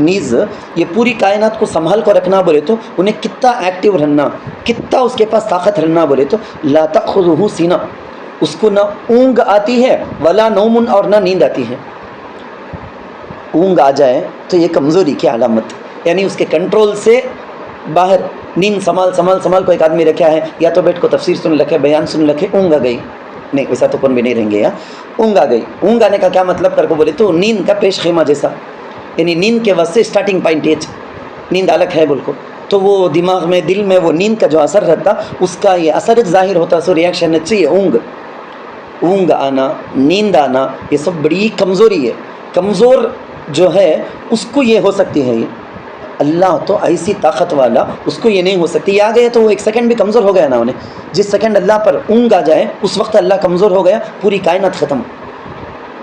S2: نیز یہ پوری کائنات کو سنبھال کو رکھنا بولے تو انہیں کتنا ایکٹیو رہنا، کتنا اس کے پاس طاقت رہنا بولے تو لا تأخذہ سنہ، اس کو نہ اونگ آتی ہے ولا نوم، اور نہ نیند آتی ہے۔ اونگ آ جائے تو یہ کمزوری کی علامت، یعنی اس کے کنٹرول سے باہر، نیند سنبھال کو ایک آدمی رکھا ہے، یا تو بیٹھ کو تفسیر سن رکھے، بیان سن رکھے، اونگ آ گئی، نہیں ویسا تو کون بھی نہیں رہیں گے، اونگ آ گئی۔ اونگ آنے کا کیا مطلب کر کو بولے تو نیند کا پیش خیمہ جیسا، یعنی نیند کے واسطے اسٹارٹنگ پوائنٹ ایج، نیند الگ ہے بول کو، تو وہ دماغ میں دل میں وہ نیند کا جو اثر رہتا اس کا یہ اثر ظاہر ہوتا، سو ریاکشن چاہیے اونگ آنا، نیند آنا، یہ سب بڑی کمزوری ہے۔ کمزور جو ہے اس کو یہ ہو سکتی ہے، یہ اللہ تو ایسی طاقت والا، اس کو یہ نہیں ہو سکتی، یہ آ گئے تو وہ 1 سیکنڈ بھی کمزور ہو گیا نا انہیں، جس سیکنڈ اللہ پر اونگ آ جائے اس وقت اللہ کمزور ہو گیا، پوری کائنات ختم۔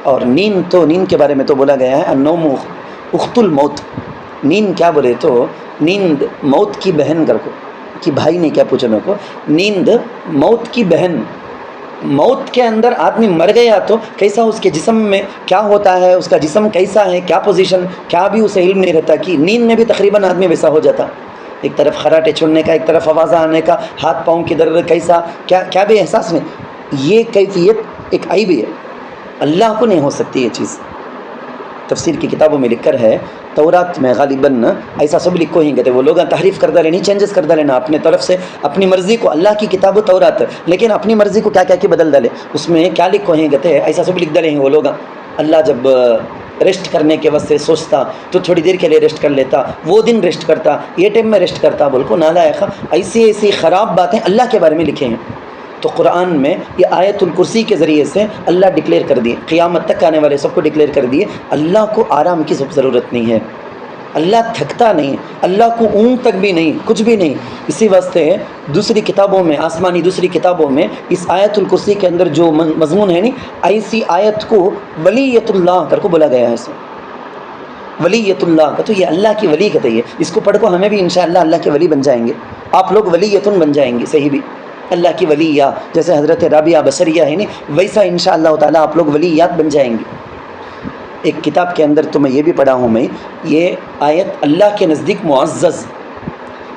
S2: اور نیند کے بارے میں تو بولا گیا ہے النوم اخت الموت، نیند کیا بولے تو نیند موت کی بہن کر کو، کہ بھائی نے کیا پوچھا میرے کو، نیند موت کی بہن۔ موت کے اندر آدمی مر گیا تو کیسا اس کے جسم میں کیا ہوتا ہے، اس کا جسم کیسا ہے، کیا پوزیشن، کیا بھی اسے علم نہیں رہتا، کہ نیند میں بھی تقریباً آدمی ویسا ہو جاتا، ایک طرف خراٹے چھوڑنے کا، ایک طرف آواز آنے کا، ہاتھ پاؤں کی درد، کیسا کیا بھی احساس نہیں، یہ کیفیت ایک عیب ہے، اللہ کو نہیں ہو سکتی یہ چیز۔ تفسیر کی کتابوں میں لکھ کر ہے، تورات میں غالباً ایسا سب لکھو ہی گئے وہ لوگ تحریف کردہ لینی، چینجز کردہ لینا اپنے طرف سے، اپنی مرضی کو، اللہ کی کتاب و تورات لیکن اپنی مرضی کو کیا کہ بدل ڈالے، اس میں کیا لکھو ہی گئے ایسا سب لکھ ڈالے ہیں وہ لوگ۔ اللہ جب ریسٹ کرنے کے واسطے سوچتا تو تھوڑی دیر کے لیے ریسٹ کر لیتا، وہ دن ریسٹ کرتا، یہ ٹائم میں ریسٹ کرتا، بول کو نالائق، ایسی خراب باتیں اللہ کے بارے میں لکھے ہیں۔ تو قرآن میں یہ آیت الکرسی کے ذریعے سے اللہ ڈکلیئر کر دیے، قیامت تک آنے والے سب کو ڈکلیئر کر دیے، اللہ کو آرام کی ضرورت نہیں ہے، اللہ تھکتا نہیں، اللہ کو اونگ تک بھی نہیں، کچھ بھی نہیں۔ اسی واسطے دوسری کتابوں میں، آسمانی دوسری کتابوں میں اس آیت الکرسی کے اندر جو مضمون ہے نہیں، ایسی آیت کو ولیت اللہ کر کو بولا گیا ہے۔ اسے ولیت اللہ کا تو یہ اللہ کی ولی کہتے ہیں، اس کو پڑھ کو ہمیں بھی انشاءاللہ اللہ کے ولی بن جائیں گے، آپ لوگ ولیتن بن جائیں گے، صحیح بھی اللہ کی ولیہ، جیسے حضرت رابعہ بصریہ ہے نہیں، ویسا انشاءاللہ تعالیٰ آپ لوگ ولیات بن جائیں گے۔ ایک کتاب کے اندر تو میں یہ بھی پڑھا ہوں، میں یہ آیت اللہ کے نزدیک معزز،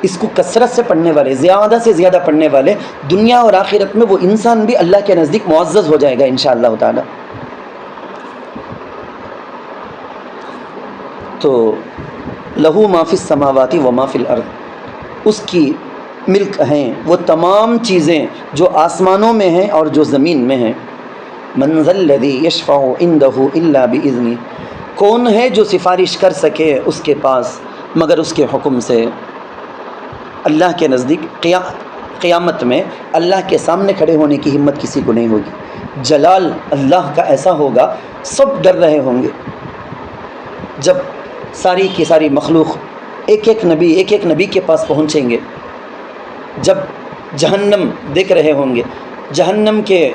S2: اس کو کثرت سے پڑھنے والے، زیادہ سے زیادہ پڑھنے والے، دنیا اور آخرت میں وہ انسان بھی اللہ کے نزدیک معزز ہو جائے گا انشاءاللہ تعالیٰ۔ تو لہو ما فی السماوات و ما فی الارض، اس کی ملک ہیں وہ تمام چیزیں جو آسمانوں میں ہیں اور جو زمین میں ہیں۔ من ذا الذی یشفع عندہ الا باذنہ، کون ہے جو سفارش کر سکے اس کے پاس مگر اس کے حکم سے۔ اللہ کے نزدیک قیامت میں اللہ کے سامنے کھڑے ہونے کی ہمت کسی کو نہیں ہوگی، جلال اللہ کا ایسا ہوگا، سب ڈر رہے ہوں گے۔ جب ساری کی ساری مخلوق ایک ایک نبی کے پاس پہنچیں گے، جب جہنم دیکھ رہے ہوں گے، جہنم کے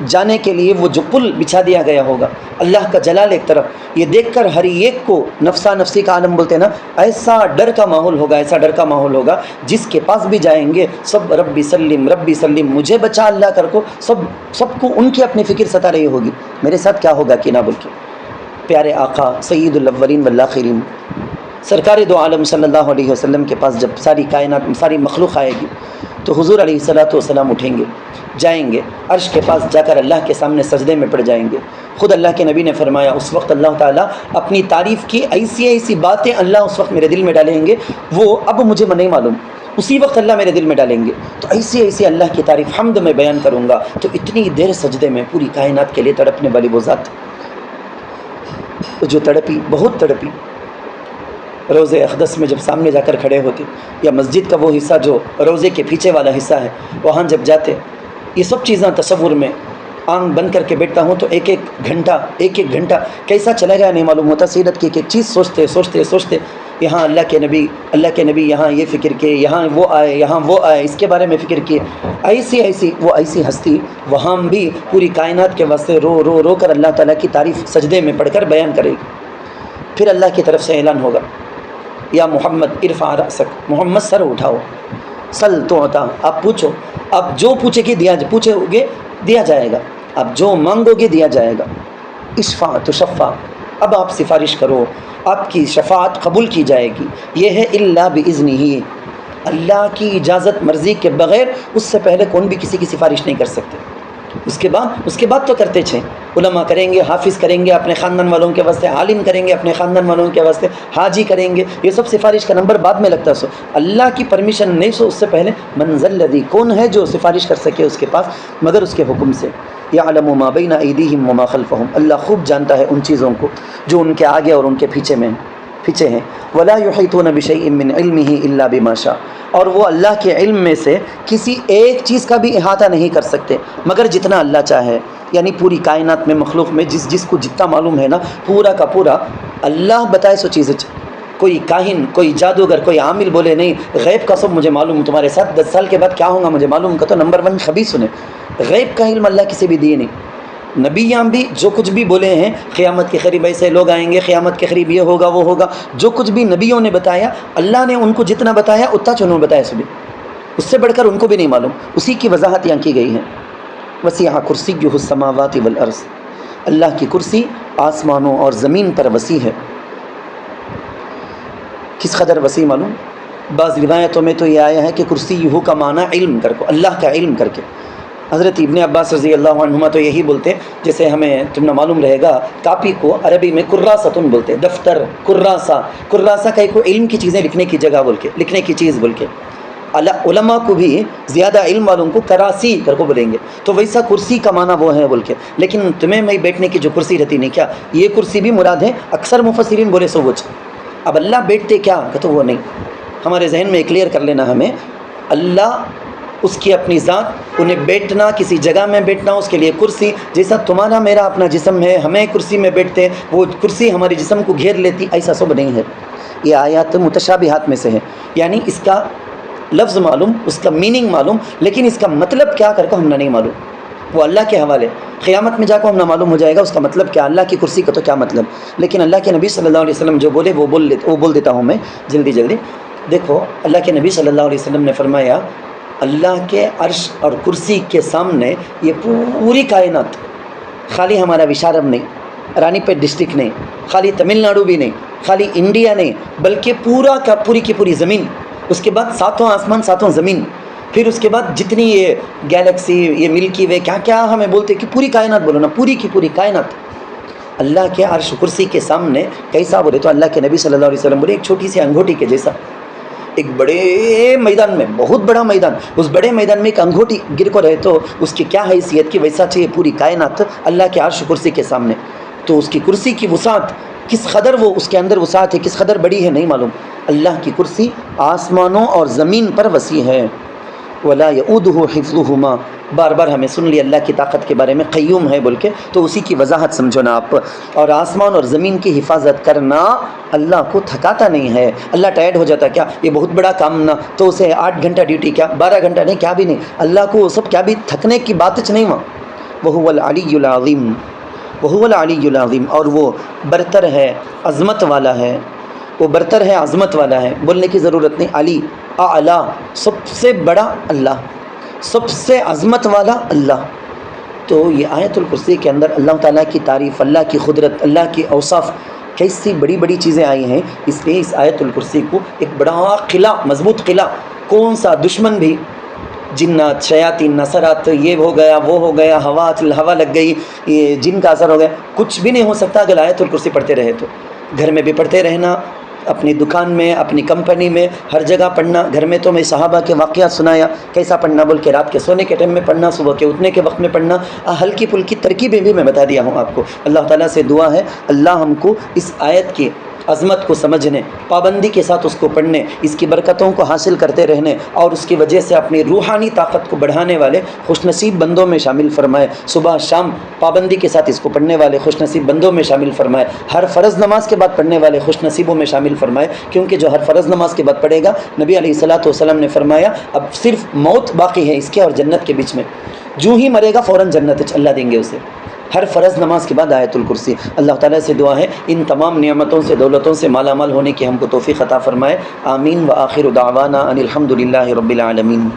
S2: جانے کے لیے وہ جو پل بچھا دیا گیا ہوگا، اللہ کا جلال ایک طرف، یہ دیکھ کر ہر ایک کو نفسا نفسی کا عالم بولتے ہیں نا، ایسا ڈر کا ماحول ہوگا، ایسا ڈر کا ماحول ہوگا، جس کے پاس بھی جائیں گے سب ربی سلم مجھے بچا اللہ کر کو، سب کو ان کی اپنی فکر ستا رہی ہوگی، میرے ساتھ کیا ہوگا کہ نہ بول کے۔ پیارے آقا سید الاولین والآخرین سرکار دو عالم صلی اللہ علیہ وسلم کے پاس جب ساری کائنات میں ساری مخلوق آئے گی تو حضور علیہ الصلوۃ والسلام اٹھیں گے، جائیں گے عرش کے پاس، جا کر اللہ کے سامنے سجدے میں پڑ جائیں گے۔ خود اللہ کے نبی نے فرمایا اس وقت اللہ تعالیٰ اپنی تعریف کی ایسی باتیں اللہ اس وقت میرے دل میں ڈالیں گے، وہ اب مجھے نہیں معلوم، اسی وقت اللہ میرے دل میں ڈالیں گے، تو ایسی اللہ کی تعریف حمد میں بیان کروں گا۔ تو اتنی دیر سجدے میں پوری کائنات کے لیے تڑپنے والی وہ ذات جو تڑپی، بہت تڑپی، روضے اقدس میں جب سامنے جا کر کھڑے ہوتے، یا مسجد کا وہ حصہ جو روضے کے پیچھے والا حصہ ہے، وہاں جب جاتے، یہ سب چیزیں تصور میں آنکھ بند کر کے بیٹھتا ہوں تو ایک ایک گھنٹہ کیسا چلا گیا نہیں معلوم ہوتا، سیرت کی ایک ایک چیز سوچتے، یہاں اللہ کے نبی یہاں یہ فکر کیے، یہاں وہ آئے، اس کے بارے میں فکر کیے، ایسی ہستی وہاں بھی پوری کائنات کے واسطے رو کر اللہ تعالیٰ کی تعریف سجدے میں پڑھ کر بیان کرے گی۔ پھر اللہ کی طرف سے اعلان ہوگا، یا محمد ارفع رأسک، محمد سر اٹھاؤ، سل تعطیٰ، آپ پوچھو، آپ جو پوچھو گے دیا جائے گا، آپ جو مانگو گے دیا جائے گا، اشفع تشفع، اب آپ سفارش کرو، آپ کی شفاعت قبول کی جائے گی، یہ ہے الا باذنہ، اللہ کی اجازت مرضی کے بغیر اس سے پہلے کون بھی کسی کی سفارش نہیں کر سکتے۔ اس کے بعد تو کرتے چھے، علماء کریں گے، حافظ کریں گے اپنے خاندان والوں کے واسطے، عالم کریں گے اپنے خاندان والوں کے واسطے، حاجی کریں گے، یہ سب سفارش کا نمبر بعد میں لگتا سو، اللہ کی پرمیشن نہیں سو، اس سے پہلے من ذا الذی، کون ہے جو سفارش کر سکے اس کے پاس مگر اس کے حکم سے۔ یعلم ما بین ایدیہم وما خلفہم، اللہ خوب جانتا ہے ان چیزوں کو جو ان کے آگے اور ان کے پیچھے ہیں۔ ولا یحیطون بشیء من علمہ الا بما شاء، اور وہ اللہ کے علم میں سے کسی ایک چیز کا بھی احاطہ نہیں کر سکتے مگر جتنا اللہ چاہے، یعنی پوری کائنات میں مخلوق میں جس کو جتنا معلوم ہے نا، پورا کا پورا اللہ بتائے سو چیزیں، کوئی کاہن، کوئی جادوگر، کوئی عامل بولے نہیں غیب کا سب مجھے معلوم، تمہارے ساتھ 10 سال کے بعد کیا ہوگا مجھے معلوم کا، تو نمبر 1 خبیث سنے، غیب کا علم اللہ کسی بھی دیے نہیں۔ نبیاں بھی جو کچھ بھی بولے ہیں، قیامت کے قریب ایسے لوگ آئیں گے، قیامت کے قریب یہ ہوگا وہ ہوگا، جو کچھ بھی نبیوں نے بتایا اللہ نے ان کو جتنا بتایا اتنا انہوں نے بتایا سبھی، اس سے بڑھ کر ان کو بھی نہیں معلوم، اسی کی وضاحت یہاں کی گئی ہے۔ وسیع کرسیہ السماوات والارض، اللہ کی کرسی آسمانوں اور زمین پر وسیع ہے۔ کس قدر وسیع معلوم؟ بعض روایتوں میں تو یہ آیا ہے کہ کرسیہ کا معنی علم کر کو، اللہ کا علم کر کے۔ حضرت ابن عباس رضی اللہ عنہما تو یہی بولتے ہیں، جیسے ہمیں تمہیں معلوم رہے گا، کاپی کو عربی میں کراستن بولتے ہیں، دفتر کراسہ کا ایک علم کی چیزیں لکھنے کی جگہ بول کے، لکھنے کی چیز بول کے۔ علماء کو بھی زیادہ علم والوں کو کراسی کر کو بولیں گے، تو ویسا کرسی کا معنی وہ ہے بول کے۔ لیکن تمہیں میں بیٹھنے کی جو کرسی رہتی نہیں، کیا یہ کرسی بھی مراد ہے؟ اکثر مفسرین بولے سو وہ، اب اللہ بیٹھتے کیا کہ تو وہ نہیں، ہمارے ذہن میں کلیئر کر لینا ہمیں، اللہ اس کی اپنی ذات، انہیں بیٹھنا کسی جگہ میں بیٹھنا اس کے لیے کرسی، جیسا تمہارا میرا اپنا جسم ہے، ہمیں کرسی میں بیٹھتے ہیں، وہ کرسی ہمارے جسم کو گھیر لیتی، ایسا سب نہیں ہے۔ یہ آیات متشابہات میں سے ہے، یعنی اس کا لفظ معلوم، اس کا میننگ معلوم، لیکن اس کا مطلب کیا کر کو ہم نے نہیں معلوم، وہ اللہ کے حوالے، قیامت میں جا کو ہم نہ معلوم ہو جائے گا اس کا مطلب کیا، اللہ کی کرسی کا تو کیا مطلب۔ لیکن اللہ کے نبی صلی اللہ علیہ وسلم جو بولے وہ بول دیتا ہوں میں جلدی۔ دیکھو اللہ کے نبی صلی اللہ علیہ وسلم نے فرمایا، اللہ کے عرش اور کرسی کے سامنے یہ پوری کائنات، خالی ہمارا وشارم نہیں، رانی پیٹ ڈسٹرکٹ نہیں، خالی تمل ناڈو بھی نہیں، خالی انڈیا نہیں، بلکہ پوری کی پوری زمین، اس کے بعد ساتوں آسمان ساتوں زمین، پھر اس کے بعد جتنی یہ گیلیکسی، یہ ملکی وے، کیا ہمیں بولتے کہ پوری کائنات بولو نا، پوری کی پوری کائنات اللہ کے عرش کرسی کے سامنے کیسا بولے تو اللہ کے نبی صلی اللہ علیہ وسلم بولے ایک چھوٹی سی انگوٹھی کے جیسا، ایک بڑے میدان میں، بہت بڑا میدان، اس بڑے میدان میں ایک انگوٹھی گر کو رہے تو اس کی کیا حیثیت کی، ویسا چاہیے پوری کائنات اللہ کے عرش کرسی کے سامنے۔ تو اس کی کرسی کی وسعت کس قدر، وہ اس کے اندر وسعت ہے کس قدر بڑی ہے نہیں معلوم۔ اللہ کی کرسی آسمانوں اور زمین پر وسیع ہے۔ ولا یؤودہ حفظہما، بار بار ہمیں سن لی اللہ کی طاقت کے بارے میں، قیوم ہے بول کے، تو اسی کی وضاحت سمجھو نا آپ۔ اور آسمان اور زمین کی حفاظت کرنا اللہ کو تھکاتا نہیں ہے، اللہ ٹائرڈ ہو جاتا کیا، یہ بہت بڑا کام نہ تو اسے 8 گھنٹہ ڈیوٹی، کیا 12 گھنٹہ نہیں، کیا بھی نہیں، اللہ کو وہ سب کیا بھی تھکنے کی بات نہیں وہاں۔ وہو العلی العظیم، وہو العلی العظیم، اور وہ برتر ہے، عظمت والا ہے، وہ برتر ہے، عظمت والا ہے، بولنے کی ضرورت نہیں۔ علی اعلیٰ، سب سے بڑا اللہ، سب سے عظمت والا اللہ۔ تو یہ آیت الکرسی کے اندر اللہ تعالیٰ کی تعریف، اللہ کی قدرت، اللہ کی اوصاف، کیسی بڑی بڑی چیزیں آئی ہیں، اس لیے اس آیت الکرسی کو ایک بڑا قلعہ، مضبوط قلعہ، کون سا دشمن بھی، جنات، شیاطین، نصرات، یہ ہو گیا وہ ہو گیا، ہوا لگ گئی، یہ جن کا اثر ہو گیا، کچھ بھی نہیں ہو سکتا اگر آیت الکرسی پڑھتے رہے تو۔ گھر میں بھی پڑھتے رہنا، اپنی دکان میں، اپنی کمپنی میں، ہر جگہ پڑھنا۔ گھر میں تو میں صحابہ کے واقعات سنایا، کیسا پڑھنا بول کے، رات کے سونے کے ٹائم میں پڑھنا، صبح کے اٹھنے کے وقت میں پڑھنا، ہلکی پھلکی ترکیبیں بھی میں بتا دیا ہوں آپ کو۔ اللہ تعالیٰ سے دعا ہے اللہ ہم کو اس آیت کی عظمت کو سمجھنے، پابندی کے ساتھ اس کو پڑھنے، اس کی برکتوں کو حاصل کرتے رہنے، اور اس کی وجہ سے اپنی روحانی طاقت کو بڑھانے والے خوش نصیب بندوں میں شامل فرمائے۔ صبح شام پابندی کے ساتھ اس کو پڑھنے والے خوش نصیب بندوں میں شامل فرمائے۔ ہر فرض نماز کے بعد پڑھنے والے خوش نصیبوں میں شامل فرمائے، کیونکہ جو ہر فرض نماز کے بعد پڑھے گا، نبی علیہ الصلوۃ والسلام نے فرمایا اب صرف موت باقی ہے اس کے اور جنت کے بیچ میں، جو ہی مرے گا فوراً جنت اللہ دیں گے اسے۔ ہر فرض نماز کے بعد آیت الکرسی۔ اللہ تعالیٰ سے دعا ہے ان تمام نعمتوں سے، دولتوں سے مالا مال ہونے کی ہم کو توفیق عطا فرمائے۔ آمین۔ وآخر دعوانا ان الحمد للہ رب العالمین۔